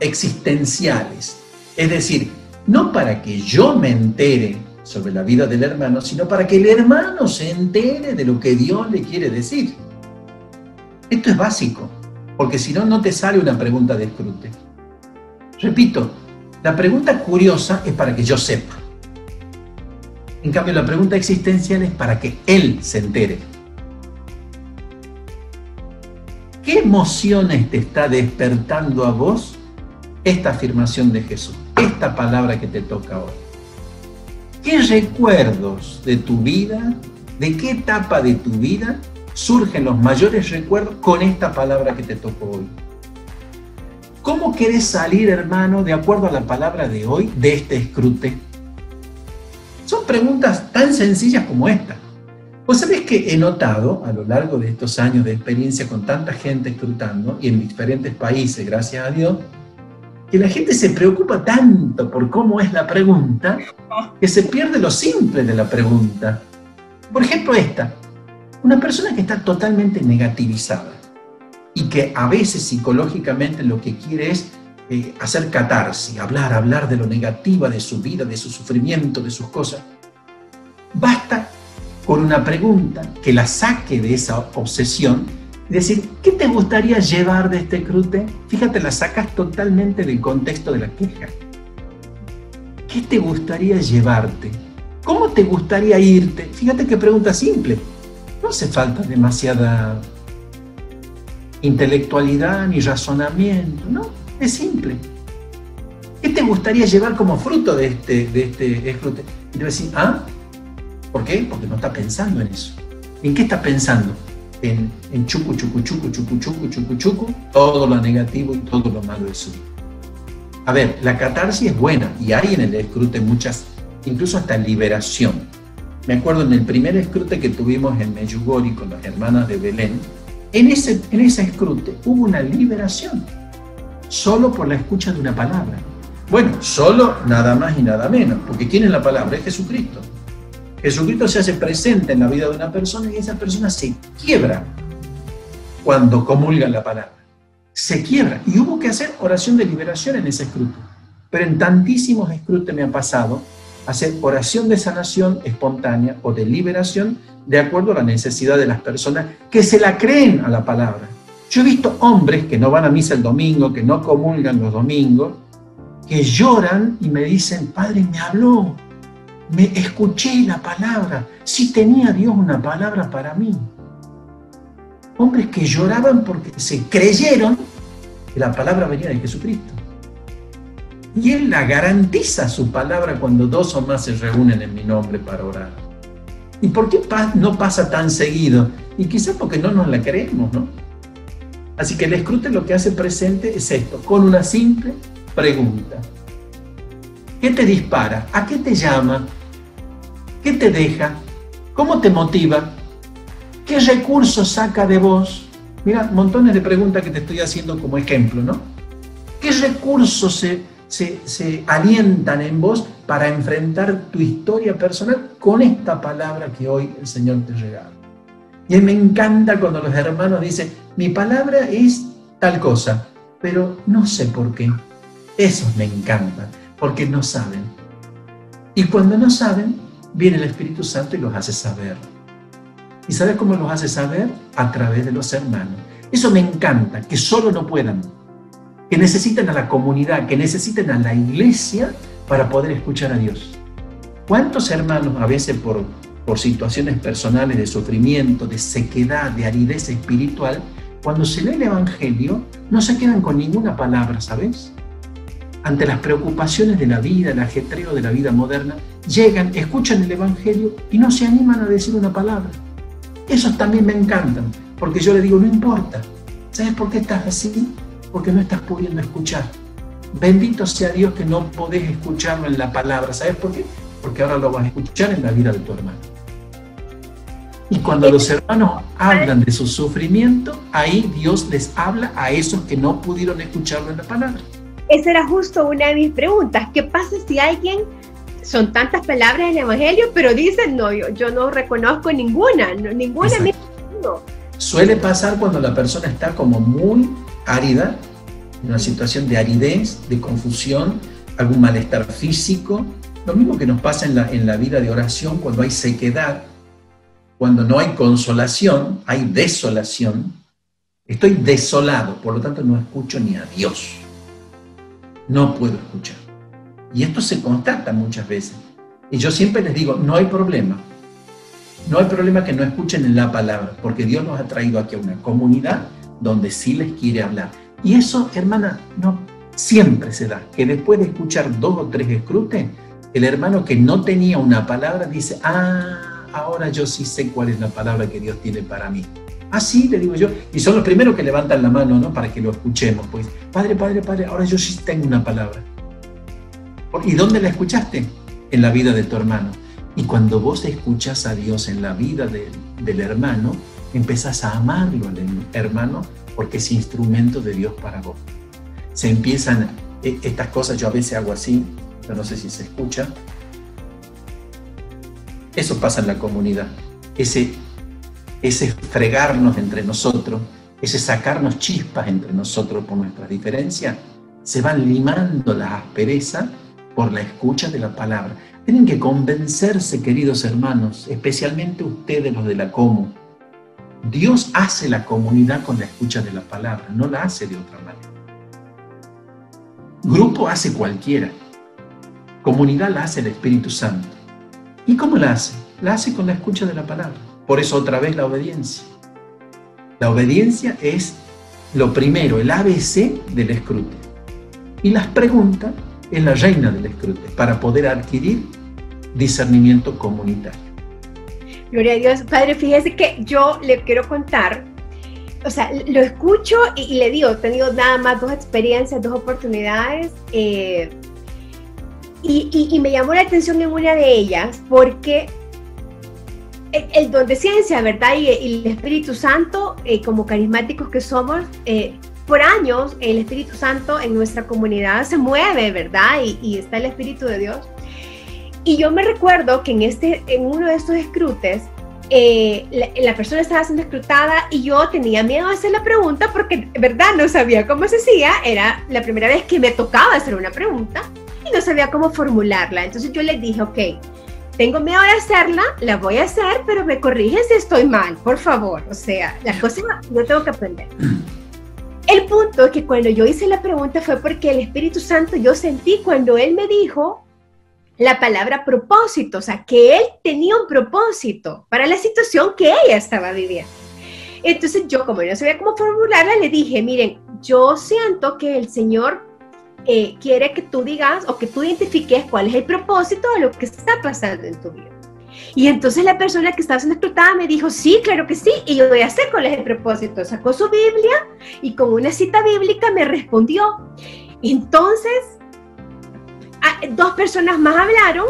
existenciales. Es decir, no para que yo me entere sobre la vida del hermano, sino para que el hermano se entere de lo que Dios le quiere decir. Esto es básico, porque si no, no te sale una pregunta de escrute. Repito, la pregunta curiosa es para que yo sepa. En cambio, la pregunta existencial es para que él se entere. ¿Qué emociones te está despertando a vos esta afirmación de Jesús, esta palabra que te toca hoy? ¿Qué recuerdos de tu vida, de qué etapa de tu vida surgen los mayores recuerdos con esta palabra que te tocó hoy? ¿Cómo querés salir, hermano, de acuerdo a la palabra de hoy, de este escrute? Son preguntas tan sencillas como esta. Vos sabés que he notado a lo largo de estos años de experiencia con tanta gente escrutando, y en diferentes países, gracias a Dios, que la gente se preocupa tanto por cómo es la pregunta, que se pierde lo simple de la pregunta. Por ejemplo, esta. Una persona que está totalmente negativizada y que a veces psicológicamente lo que quiere es hacer catarsis, hablar de lo negativa de su vida, de su sufrimiento, de sus cosas. Basta con una pregunta que la saque de esa obsesión y decir, ¿qué te gustaría llevar de este escrute? Fíjate, la sacas totalmente del contexto de la queja. ¿Qué te gustaría llevarte? ¿Cómo te gustaría irte? Fíjate qué pregunta simple. No hace falta demasiada intelectualidad ni razonamiento, ¿no? Es simple. ¿Qué te gustaría llevar como fruto de este escrute? Y te vas a decir, ¿por qué? Porque no está pensando en eso. ¿En qué estás pensando? En chucu, chucu, chucu, chucu, chucu, chucu, chucu, todo lo negativo y todo lo malo de su vida. A ver, la catarsis es buena y hay en el escrute muchas, incluso hasta liberación. Me acuerdo en el primer escrute que tuvimos en Medjugorje con las hermanas de Belén, en ese escrute hubo una liberación, solo por la escucha de una palabra. Bueno, solo nada más y nada menos, porque ¿quién es la palabra? Es Jesucristo. Jesucristo se hace presente en la vida de una persona y esa persona se quiebra cuando comulga la palabra. Se quiebra. Y hubo que hacer oración de liberación en ese escrute. Pero en tantísimos escrutes me ha pasado hacer oración de sanación espontánea o de liberación de acuerdo a la necesidad de las personas que se la creen a la palabra. Yo he visto hombres que no van a misa el domingo, que no comulgan los domingos, que lloran y me dicen, Padre, me habló, me escuché la palabra, sí tenía Dios una palabra para mí. Hombres que lloraban porque se creyeron que la palabra venía de Jesucristo. Y Él la garantiza su palabra cuando dos o más se reúnen en mi nombre para orar. ¿Y por qué no pasa tan seguido? Y quizás porque no nos la creemos, ¿no? Así que el escrute lo que hace presente es esto, con una simple pregunta. ¿Qué te dispara? ¿A qué te llama? ¿Qué te deja? ¿Cómo te motiva? ¿Qué recursos saca de vos? Mira, montones de preguntas que te estoy haciendo como ejemplo, ¿no? ¿Qué recursos se alientan en vos para enfrentar tu historia personal con esta palabra que hoy el Señor te regala? Y me encanta cuando los hermanos dicen, mi palabra es tal cosa, pero no sé por qué. Esos me encantan, porque no saben. Y cuando no saben, viene el Espíritu Santo y los hace saber. ¿Y sabes cómo los hace saber? A través de los hermanos. Eso me encanta, que solo no puedan, que necesiten a la comunidad, que necesiten a la iglesia para poder escuchar a Dios. ¿Cuántos hermanos a veces por situaciones personales de sufrimiento, de sequedad, de aridez espiritual, cuando se lee el Evangelio, no se quedan con ninguna palabra, ¿sabes? Ante las preocupaciones de la vida, el ajetreo de la vida moderna, llegan, escuchan el Evangelio y no se animan a decir una palabra. Esos también me encantan, porque yo les digo, no importa. ¿Sabes por qué estás así? Porque no estás pudiendo escuchar. Bendito sea Dios que no podés escucharlo en la palabra. ¿Sabes por qué? Porque ahora lo vas a escuchar en la vida de tu hermano. Y cuando los hermanos hablan de su sufrimiento, ahí Dios les habla a esos que no pudieron escucharlo en la palabra. Esa era justo una de mis preguntas. ¿Qué pasa si alguien, son tantas palabras en el Evangelio, pero dicen, no, yo no reconozco ninguna, ninguna me entiendo? Suele pasar cuando la persona está como muy árida, en una situación de aridez, de confusión, algún malestar físico. Lo mismo que nos pasa en la vida de oración cuando hay sequedad, cuando no hay consolación, hay desolación. Estoy desolado, por lo tanto no escucho ni a Dios. No puedo escuchar. Y esto se constata muchas veces. Y yo siempre les digo, no hay problema. No hay problema que no escuchen en la palabra, porque Dios nos ha traído aquí a una comunidad donde sí les quiere hablar. Y eso, hermana, no siempre se da, que después de escuchar 2 o 3 escrutes, el hermano que no tenía una palabra dice, ahora yo sí sé cuál es la palabra que Dios tiene para mí. Sí, le digo yo, y son los primeros que levantan la mano, ¿no? Para que lo escuchemos, pues, Padre, ahora yo sí tengo una palabra. ¿Y dónde la escuchaste? En la vida de tu hermano. Y cuando vos escuchas a Dios en la vida del hermano, empezás a amarlo al hermano porque es instrumento de Dios para vos. Se empiezan estas cosas, yo a veces hago así, yo no sé si se escucha. Eso pasa en la comunidad. Ese fregarnos entre nosotros, ese sacarnos chispas entre nosotros por nuestras diferencias, se van limando la aspereza por la escucha de la palabra. Tienen que convencerse, queridos hermanos, especialmente ustedes los de la Comu. Dios hace la comunidad con la escucha de la palabra, no la hace de otra manera. Grupo hace cualquiera. Comunidad la hace el Espíritu Santo. ¿Y cómo la hace? La hace con la escucha de la palabra. Por eso otra vez la obediencia. La obediencia es lo primero, el ABC del escrute. Y las preguntas es la reina del escrute para poder adquirir discernimiento comunitario. Gloria a Dios. Padre, fíjese que yo le quiero contar, o sea, lo escucho y le digo, he tenido nada más 2 experiencias, 2 oportunidades, y me llamó la atención en una de ellas, porque el don de ciencia, ¿verdad? Y el Espíritu Santo, como carismáticos que somos, por años el Espíritu Santo en nuestra comunidad se mueve, ¿verdad? Y está el Espíritu de Dios. Y yo me recuerdo que en uno de estos escrutes, la persona estaba siendo escrutada y yo tenía miedo de hacer la pregunta porque, ¿verdad? No sabía cómo se hacía. Era la primera vez que me tocaba hacer una pregunta y no sabía cómo formularla. Entonces yo les dije, ok, tengo miedo de hacerla, la voy a hacer, pero me corrigen si estoy mal, por favor. O sea, la cosa yo tengo que aprender. El punto es que cuando yo hice la pregunta fue porque el Espíritu Santo, yo sentí cuando Él me dijo la palabra propósito, o sea, que Él tenía un propósito para la situación que ella estaba viviendo. Entonces yo, como no sabía cómo formularla, le dije, miren, yo siento que el Señor quiere que tú digas o que tú identifiques cuál es el propósito de lo que está pasando en tu vida. Y entonces la persona que estaba siendo escrutada me dijo, sí, claro que sí, y yo voy a hacer cuál es el propósito. Sacó su Biblia y con una cita bíblica me respondió. Entonces, 2 personas más hablaron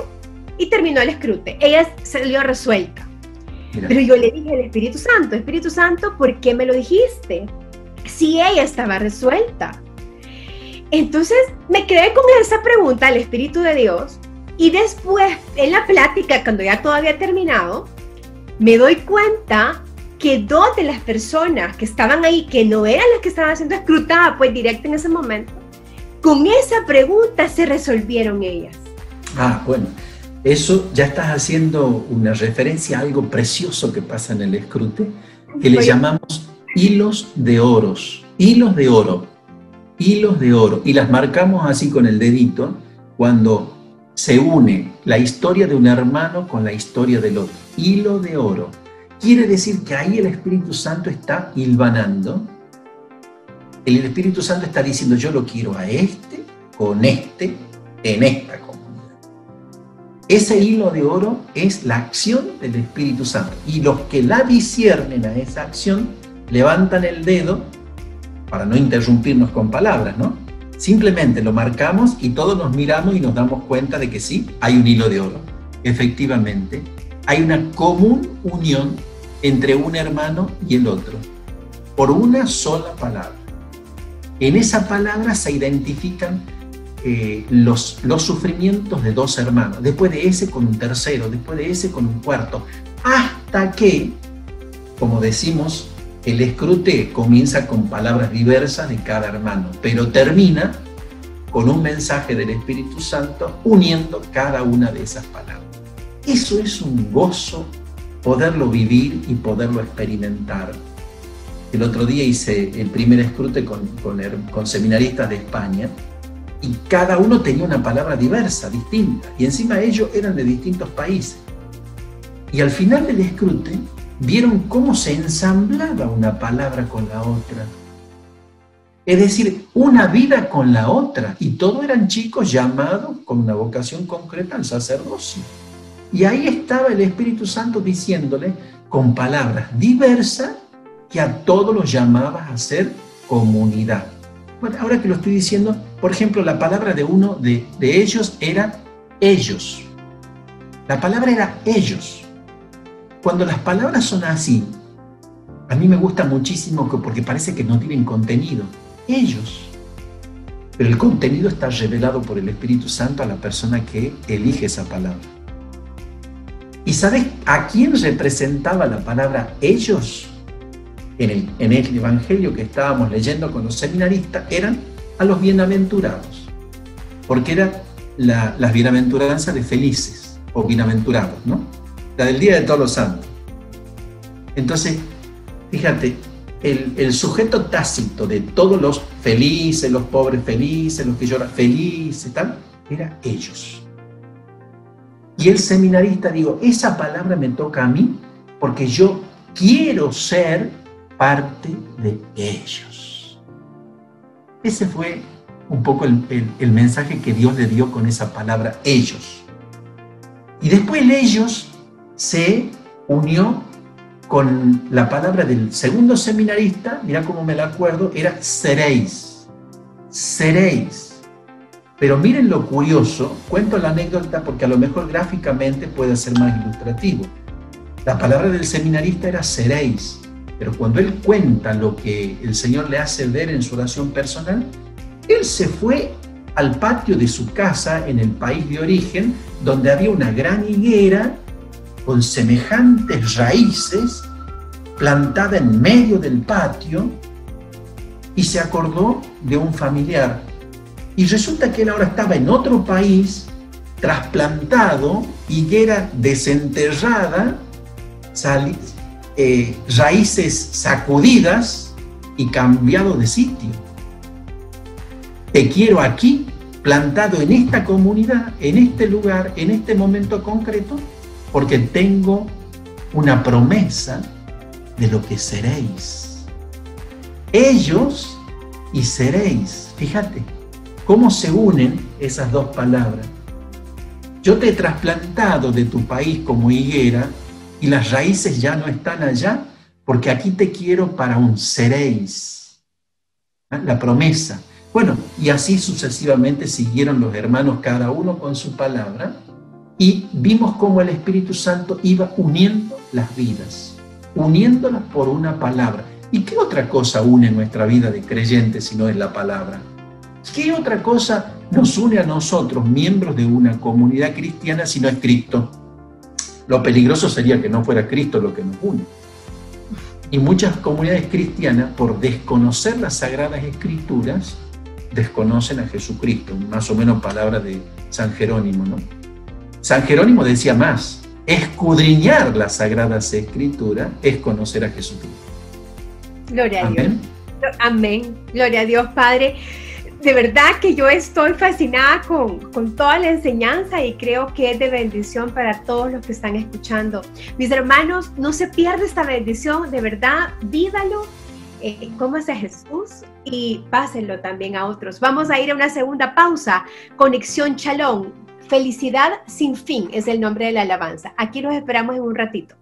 y terminó el escrute. Ella salió resuelta. Mira. Pero yo le dije al Espíritu Santo, ¿por qué me lo dijiste? Si ella estaba resuelta. Entonces me quedé con esa pregunta al Espíritu de Dios y después en la plática, cuando ya todo había terminado, me doy cuenta que 2 de las personas que estaban ahí, que no eran las que estaban siendo escrutadas pues directo en ese momento, con esa pregunta se resolvieron ellas. Ah, bueno, eso ya estás haciendo una referencia a algo precioso que pasa en el escrute, que le llamamos hilos de oros, hilos de oro. Hilos de oro, y las marcamos así con el dedito cuando se une la historia de un hermano con la historia del otro. Hilo de oro. Quiere decir que ahí el Espíritu Santo está hilvanando. El Espíritu Santo está diciendo, yo lo quiero a este, con este, en esta comunidad. Ese hilo de oro es la acción del Espíritu Santo. Y los que la disciernen a esa acción, levantan el dedo, para no interrumpirnos con palabras, ¿no? Simplemente lo marcamos y todos nos miramos y nos damos cuenta de que sí, hay un hilo de oro. Efectivamente, hay una común unión entre un hermano y el otro, por una sola palabra. En esa palabra se identifican los sufrimientos de 2 hermanos, después de ese con un tercero, después de ese con un cuarto, hasta que, como decimos, el escrute comienza con palabras diversas de cada hermano, pero termina con un mensaje del Espíritu Santo uniendo cada una de esas palabras. Eso es un gozo poderlo vivir y poderlo experimentar. El otro día hice el primer escrute con seminaristas de España y cada uno tenía una palabra diversa, distinta, y encima ellos eran de distintos países. Y al final del escrute vieron cómo se ensamblaba una palabra con la otra. Es decir, una vida con la otra. Y todos eran chicos llamados con una vocación concreta al sacerdocio. Y ahí estaba el Espíritu Santo diciéndole con palabras diversas que a todos los llamaba a ser comunidad. Bueno, ahora que lo estoy diciendo, por ejemplo, la palabra de uno de ellos era ellos. La palabra era ellos. Cuando las palabras son así, a mí me gusta muchísimo porque parece que no tienen contenido. Ellos. Pero el contenido está revelado por el Espíritu Santo a la persona que elige esa palabra. ¿Y sabes a quién representaba la palabra ellos? En el Evangelio que estábamos leyendo con los seminaristas, eran a los bienaventurados. Porque era las bienaventuranzas de felices o bienaventurados, ¿no? La del Día de Todos los Santos. Entonces, fíjate, el sujeto tácito de todos los felices, los pobres felices, los que lloran felices, tal, era ellos. Y el seminarista, digo, esa palabra me toca a mí porque yo quiero ser parte de ellos. Ese fue un poco el mensaje que Dios le dio con esa palabra ellos. Y después el ellos se unió con la palabra del segundo seminarista, mirá cómo me la acuerdo, era seréis. Seréis. Pero miren lo curioso, cuento la anécdota porque a lo mejor gráficamente puede ser más ilustrativo. La palabra del seminarista era seréis, pero cuando él cuenta lo que el Señor le hace ver en su oración personal, él se fue al patio de su casa en el país de origen, donde había una gran higuera con semejantes raíces plantada en medio del patio, y se acordó de un familiar. Y resulta que él ahora estaba en otro país, trasplantado, higuera desenterrada, raíces sacudidas y cambiado de sitio. Te quiero aquí, plantado en esta comunidad, en este lugar, en este momento concreto, porque tengo una promesa de lo que seréis. Ellos y seréis. Fíjate cómo se unen esas dos palabras. Yo te he trasplantado de tu país como higuera y las raíces ya no están allá, porque aquí te quiero para un seréis. La promesa. Bueno, y así sucesivamente siguieron los hermanos, cada uno con su palabra, y vimos cómo el Espíritu Santo iba uniendo las vidas, uniéndolas por una palabra. ¿Y qué otra cosa une nuestra vida de creyentes si no es la palabra? ¿Qué otra cosa nos une a nosotros, miembros de una comunidad cristiana, si no es Cristo? Lo peligroso sería que no fuera Cristo lo que nos une. Y muchas comunidades cristianas, por desconocer las Sagradas Escrituras, desconocen a Jesucristo, más o menos palabras de San Jerónimo, ¿no? San Jerónimo decía más: escudriñar las Sagradas Escrituras es conocer a Jesucristo. Gloria a Dios. Amén. Amén. Gloria a Dios, Padre. De verdad que yo estoy fascinada con toda la enseñanza y creo que es de bendición para todos los que están escuchando. Mis hermanos, no se pierda esta bendición, de verdad, vívalo, cómase a Jesús y pásenlo también a otros. Vamos a ir a una segunda pausa. Conexión Shalom. Felicidad sin fin es el nombre de la alabanza. Aquí los esperamos en un ratito.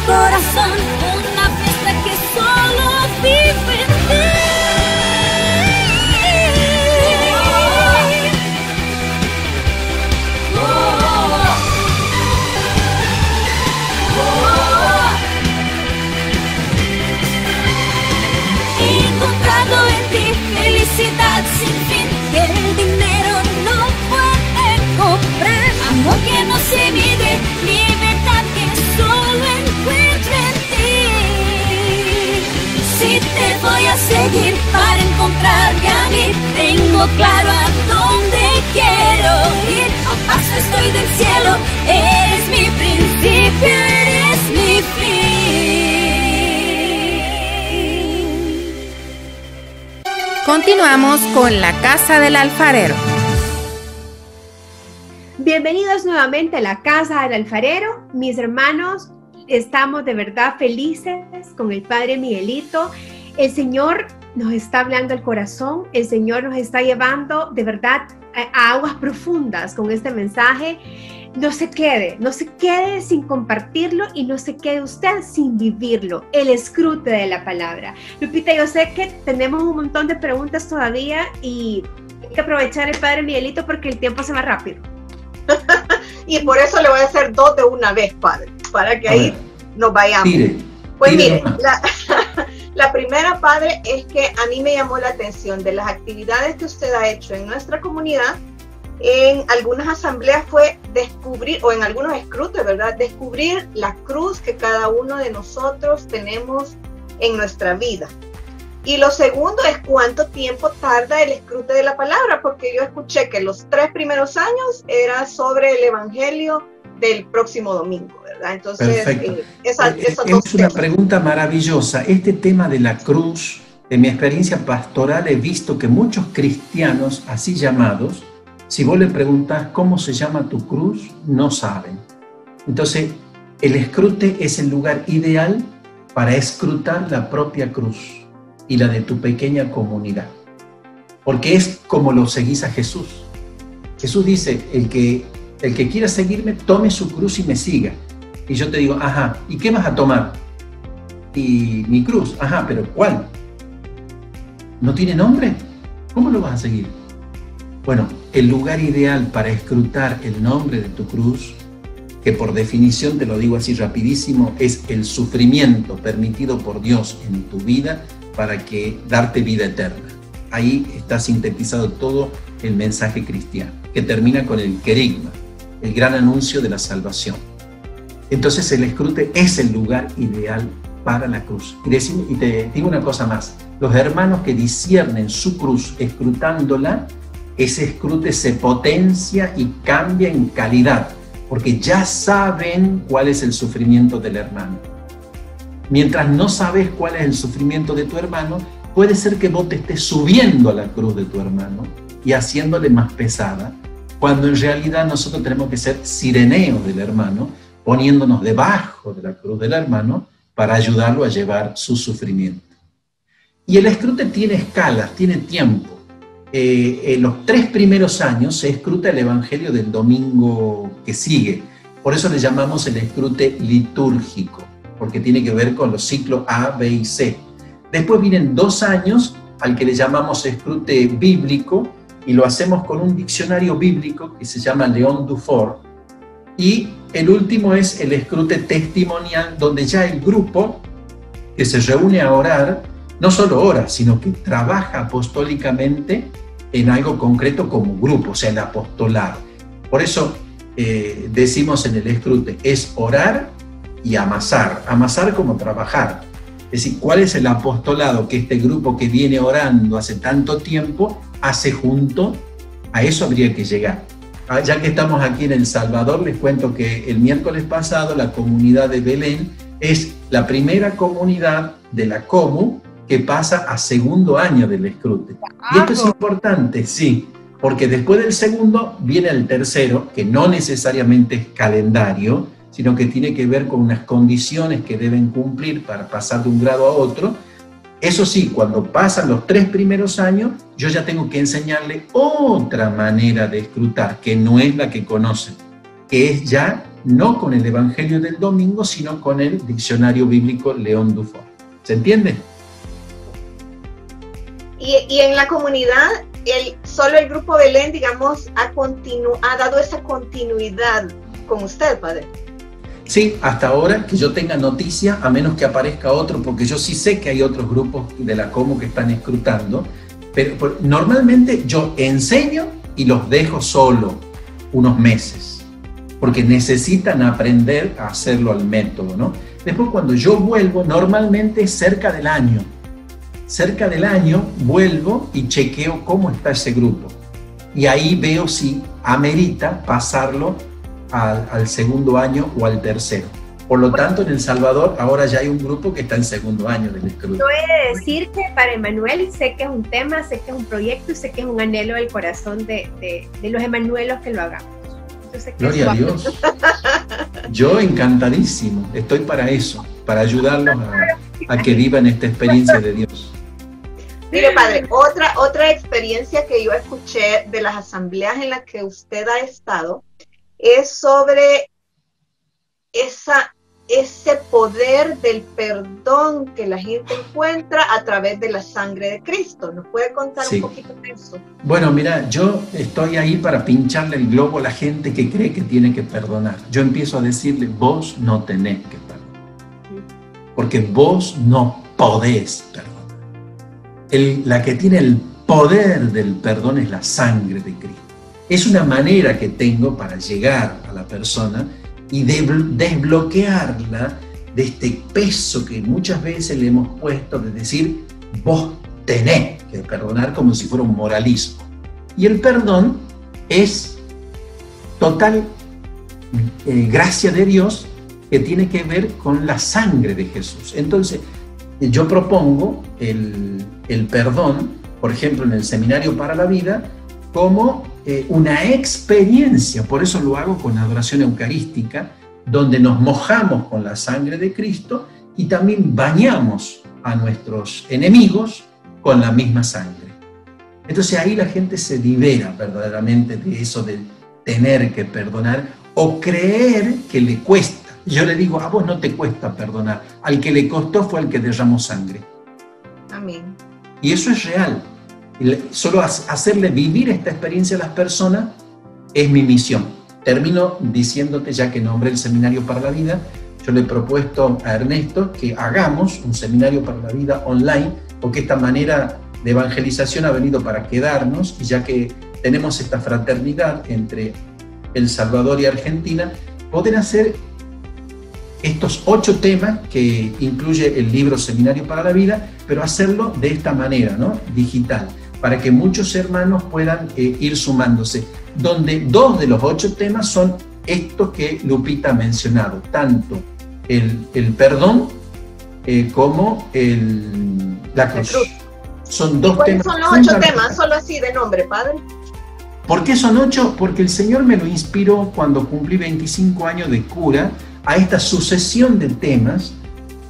corazón, una fiesta que solo vive en ti. He encontrado en ti felicidad sin fin, que el dinero no puede comprar. Amor que no se mide, libertad que solo encuentro en ti. Si te voy a seguir para encontrarme a mí, tengo claro a dónde quiero ir. A paso estoy del cielo, eres mi principio, eres mi fin. Continuamos con La Casa del Alfarero. Bienvenidos nuevamente a La Casa del Alfarero. Mis hermanos, estamos de verdad felices con el Padre Miguelito. El Señor nos está hablando al corazón, el Señor nos está llevando de verdad a aguas profundas con este mensaje. No se quede sin compartirlo y no se quede usted sin vivirlo, el escrute de la palabra. Lupita, yo sé que tenemos un montón de preguntas todavía y hay que aprovechar el Padre Miguelito porque el tiempo se va rápido. Y por eso le voy a hacer 2 de una vez, Padre, para que ahí nos vayamos. Pues mire, la primera, Padre, es que a mí me llamó la atención de las actividades que usted ha hecho en nuestra comunidad. En algunas asambleas fue descubrir, o en algunos escrutes, ¿verdad? Descubrir la cruz que cada uno de nosotros tenemos en nuestra vida. Y lo segundo es cuánto tiempo tarda el escrute de la palabra, porque yo escuché que los 3 primeros años era sobre el evangelio del próximo domingo, ¿verdad? Entonces, esas dos es una pregunta maravillosa. Este tema de la cruz, en mi experiencia pastoral he visto que muchos cristianos, así llamados, si vos le preguntás cómo se llama tu cruz, no saben. Entonces, el escrute es el lugar ideal para escrutar la propia cruz y la de tu pequeña comunidad. Porque es como lo seguís a Jesús. Jesús dice, el que quiera seguirme, tome su cruz y me siga. Y yo te digo, ajá, ¿y qué vas a tomar? Y mi cruz, ajá, pero ¿cuál? ¿No tiene nombre? ¿Cómo lo vas a seguir? Bueno, el lugar ideal para escrutar el nombre de tu cruz, que por definición, te lo digo así rapidísimo, es el sufrimiento permitido por Dios en tu vida para darte vida eterna. Ahí está sintetizado todo el mensaje cristiano, que termina con el querigma, el gran anuncio de la salvación. Entonces el escrute es el lugar ideal para la cruz. Y te digo una cosa más, los hermanos que disciernen su cruz escrutándola, ese escrute se potencia y cambia en calidad, porque ya saben cuál es el sufrimiento del hermano. Mientras no sabes cuál es el sufrimiento de tu hermano, puede ser que vos te estés subiendo a la cruz de tu hermano y haciéndole más pesada, cuando en realidad nosotros tenemos que ser sireneos del hermano, poniéndonos debajo de la cruz del hermano para ayudarlo a llevar su sufrimiento. Y el escrute tiene escalas, tiene tiempo. En los 3 primeros años se escruta el evangelio del domingo que sigue. Por eso le llamamos el escrute litúrgico, porque tiene que ver con los ciclos A, B y C. Después vienen 2 años al que le llamamos escrute bíblico, y lo hacemos con un diccionario bíblico que se llama León Dufour. Y el último es el escrute testimonial, donde ya el grupo que se reúne a orar, no solo ora, sino que trabaja apostólicamente en algo concreto como grupo, o sea, el apostolado. Por eso decimos en el escrute, es orar y amasar. Amasar como trabajar. Es decir, ¿cuál es el apostolado que este grupo que viene orando hace tanto tiempo hace junto? A eso habría que llegar. Ya que estamos aquí en El Salvador, les cuento que el miércoles pasado la comunidad de Belén es la primera comunidad de la Comu que pasa a segundo año del escrute. Y esto es importante, sí, porque después del segundo viene el tercero, que no necesariamente es calendario, sino que tiene que ver con unas condiciones que deben cumplir para pasar de un grado a otro. Eso sí, cuando pasan los 3 primeros años, yo ya tengo que enseñarle otra manera de escrutar, que no es la que conocen, que es ya no con el Evangelio del Domingo, sino con el diccionario bíblico León Dufour. ¿Se entiende? Y en la comunidad, solo el grupo Belén, digamos, ha dado esa continuidad con usted, padre. Sí, hasta ahora que yo tenga noticia, a menos que aparezca otro, porque yo sí sé que hay otros grupos de la Como que están escrutando, pero normalmente yo enseño y los dejo solo unos meses, porque necesitan aprender a hacerlo al método, ¿no? Después cuando yo vuelvo, normalmente cerca del año vuelvo y chequeo cómo está ese grupo. Y ahí veo si amerita pasarlo al segundo año o al tercero. Por lo tanto, en El Salvador ahora ya hay un grupo que está en segundo año del escruto. Yo he de decir que para Emanuel sé que es un tema, sé que es un proyecto y sé que es un anhelo del corazón de los Emanuelos que lo hagamos. Gloria a Dios. Yo encantadísimo, estoy para eso, para ayudarlos a que vivan esta experiencia de Dios. Mire, padre, otra experiencia que yo escuché de las asambleas en las que usted ha estado es sobre ese poder del perdón que la gente encuentra a través de la sangre de Cristo. ¿Nos puede contar un poquito de eso? Bueno, mira, yo estoy ahí para pincharle el globo a la gente que cree que tiene que perdonar. Yo empiezo a decirle, vos no tenés que perdonar, porque vos no podés perdonar. La que tiene el poder del perdón es la sangre de Cristo. Es una manera que tengo para llegar a la persona y desbloquearla de este peso que muchas veces le hemos puesto de decir, vos tenés que perdonar, como si fuera un moralismo. Y el perdón es total gracia de Dios que tiene que ver con la sangre de Jesús. Entonces, yo propongo el perdón, por ejemplo, en el Seminario para la Vida, como una experiencia, por eso lo hago con adoración eucarística, donde nos mojamos con la sangre de Cristo y también bañamos a nuestros enemigos con la misma sangre. Entonces ahí la gente se libera verdaderamente de eso de tener que perdonar o creer que le cuesta. Yo le digo, a vos no te cuesta perdonar, al que le costó fue al que derramó sangre. Amén. Y eso es real. Solo hacerle vivir esta experiencia a las personas es mi misión. Termino diciéndote, ya que nombré el Seminario para la Vida, yo le he propuesto a Ernesto que hagamos un Seminario para la Vida online, porque esta manera de evangelización ha venido para quedarnos, y ya que tenemos esta fraternidad entre El Salvador y Argentina, poder hacer estos 8 temas que incluye el libro Seminario para la Vida, pero hacerlo de esta manera, ¿no? Digital, para que muchos hermanos puedan ir sumándose, donde 2 de los 8 temas son estos que Lupita ha mencionado, tanto el perdón como la cruz. Son 2 temas. ¿Cuáles son los 8 temas? Solo así de nombre, padre. ¿Por qué son 8? Porque el Señor me lo inspiró cuando cumplí 25 años de cura, a esta sucesión de temas,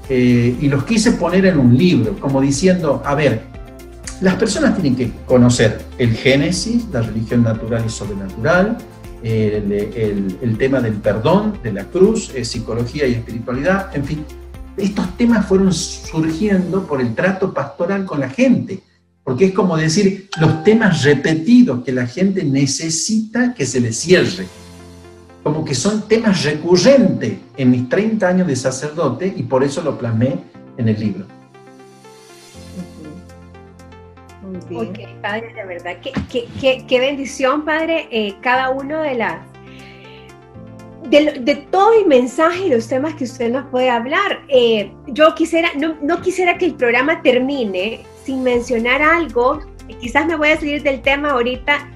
y los quise poner en un libro, como diciendo, a ver, las personas tienen que conocer el Génesis, la religión natural y sobrenatural, el tema del perdón, de la cruz, psicología y espiritualidad, en fin. Estos temas fueron surgiendo por el trato pastoral con la gente, porque es como decir, los temas repetidos que la gente necesita que se les cierre. Como que son temas recurrentes en mis 30 años de sacerdote, y por eso lo plasmé en el libro. Ok, padre, de verdad, qué bendición, padre, cada uno de todo el mensaje y los temas que usted nos puede hablar. Yo no quisiera que el programa termine sin mencionar algo, quizás me voy a salir del tema ahorita,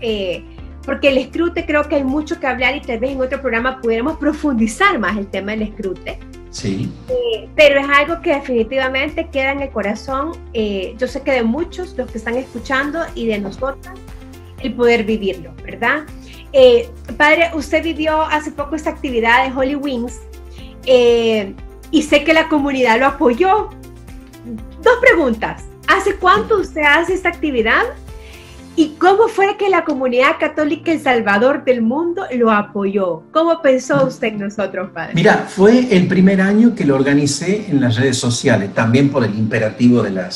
porque el escrute creo que hay mucho que hablar y tal vez en otro programa pudiéramos profundizar más el tema del escrute. Sí. Pero es algo que definitivamente queda en el corazón, yo sé que de muchos, los que están escuchando, y de nosotras, el poder vivirlo, ¿verdad? Padre, usted vivió hace poco esta actividad de Holy Wings, y sé que la comunidad lo apoyó. 2 preguntas. ¿Hace cuánto usted hace esta actividad? ¿Y cómo fue que la comunidad católica El Salvador del Mundo lo apoyó? ¿Cómo pensó usted en nosotros, padre? Mira, fue el primer año que lo organicé en las redes sociales, también por el imperativo de la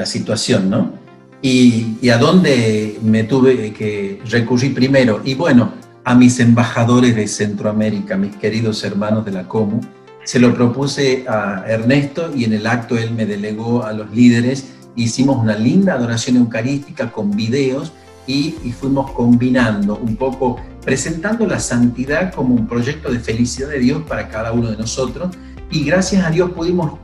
situación, ¿no? Y a dónde me tuve que recurrir primero. Y bueno, a mis embajadores de Centroamérica, mis queridos hermanos de la Comu, se lo propuse a Ernesto y en el acto él me delegó a los líderes. Hicimos una linda adoración eucarística con videos y fuimos combinando un poco, presentando la santidad como un proyecto de felicidad de Dios para cada uno de nosotros. Y gracias a Dios pudimos,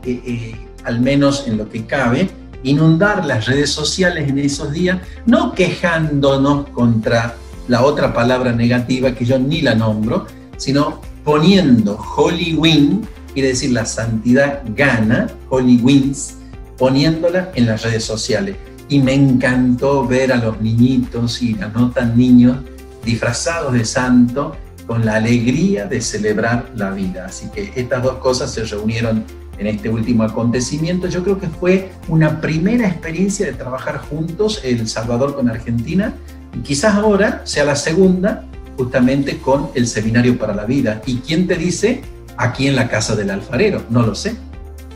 al menos en lo que cabe, inundar las redes sociales en esos días, no quejándonos contra la otra palabra negativa que yo ni la nombro, sino poniendo Holy Win, quiere decir la santidad gana, Holy Wins, poniéndola en las redes sociales. Y me encantó ver a los niñitos y a no tan niños disfrazados de santo con la alegría de celebrar la vida. Así que estas dos cosas se reunieron en este último acontecimiento. Yo creo que fue una primera experiencia de trabajar juntos El Salvador con Argentina y quizás ahora sea la segunda justamente con el Seminario para la Vida. ¿Y quién te dice? Aquí en la Casa del Alfarero, no lo sé.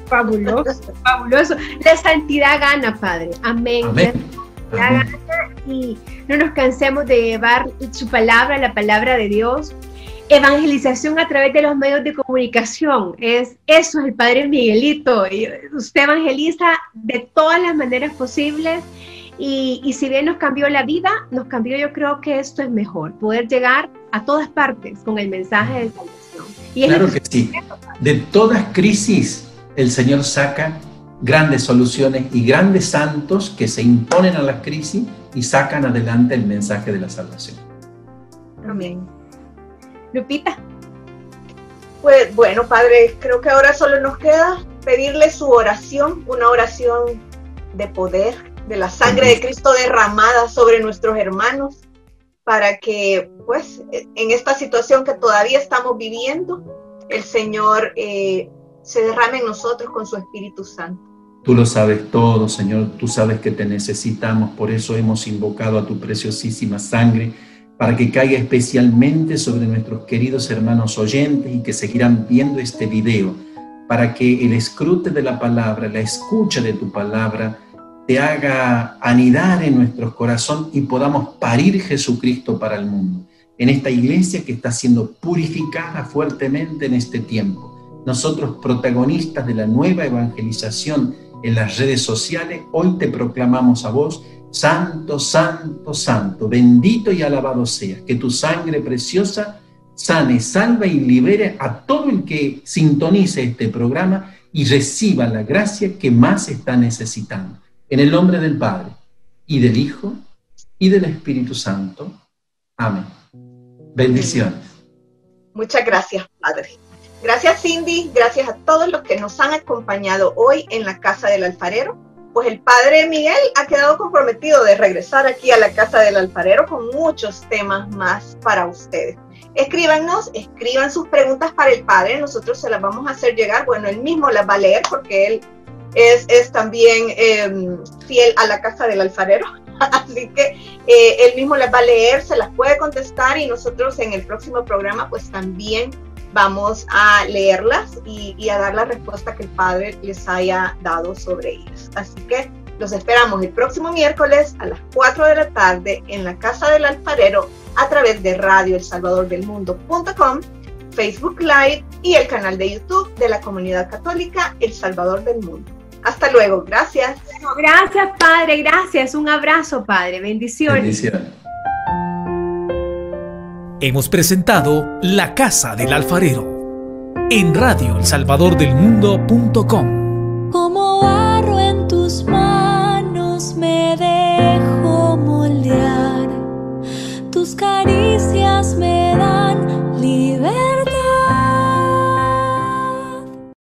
Fabuloso, fabuloso. La santidad gana, Padre. Amén. Amén. La santidad gana y no nos cansemos de llevar su palabra, la palabra de Dios. Evangelización a través de los medios de comunicación. Eso es el Padre Miguelito. Usted evangeliza de todas las maneras posibles. Y si bien nos cambió la vida, nos cambió, yo creo que esto es mejor, poder llegar a todas partes con el mensaje de salvación. Y claro que sí. De todas crisis, el Señor saca grandes soluciones y grandes santos que se imponen a las crisis y sacan adelante el mensaje de la salvación. Amén. Lupita. Pues bueno, Padre, creo que ahora solo nos queda pedirle su oración, una oración de poder, de la sangre de Cristo derramada sobre nuestros hermanos, para que, pues, en esta situación que todavía estamos viviendo, el Señor se derrame en nosotros con su Espíritu Santo. Tú lo sabes todo, Señor, tú sabes que te necesitamos, por eso hemos invocado a tu preciosísima sangre, para que caiga especialmente sobre nuestros queridos hermanos oyentes y que seguirán viendo este video, para que el escrute de la palabra, la escucha de tu palabra, te haga anidar en nuestros corazones y podamos parir Jesucristo para el mundo. En esta iglesia que está siendo purificada fuertemente en este tiempo. Nosotros, protagonistas de la nueva evangelización en las redes sociales, hoy te proclamamos a vos, Santo, Santo, Santo, bendito y alabado seas, que tu sangre preciosa sane, salva y libere a todo el que sintonice este programa y reciba la gracia que más está necesitando. En el nombre del Padre, y del Hijo, y del Espíritu Santo. Amén. Bendiciones. Muchas gracias, Padre. Gracias, Cindy. Gracias a todos los que nos han acompañado hoy en la Casa del Alfarero. Pues el Padre Miguel ha quedado comprometido de regresar aquí a la Casa del Alfarero con muchos temas más para ustedes. Escríbanos, escriban sus preguntas para el Padre. Nosotros se las vamos a hacer llegar. Bueno, él mismo las va a leer porque él es también fiel a la Casa del Alfarero, así que él mismo las va a leer, se las puede contestar y nosotros en el próximo programa pues también vamos a leerlas y a dar la respuesta que el Padre les haya dado sobre ellas. Así que los esperamos el próximo miércoles a las 4 de la tarde en la Casa del Alfarero a través de radioelsalvadordelmundo.com, Facebook Live y el canal de YouTube de la Comunidad Católica El Salvador del Mundo. Hasta luego, gracias. Gracias, Padre, gracias. Un abrazo, Padre. Bendiciones. Bendiciones. Hemos presentado La Casa del Alfarero en radioelsalvadordelmundo.com. Como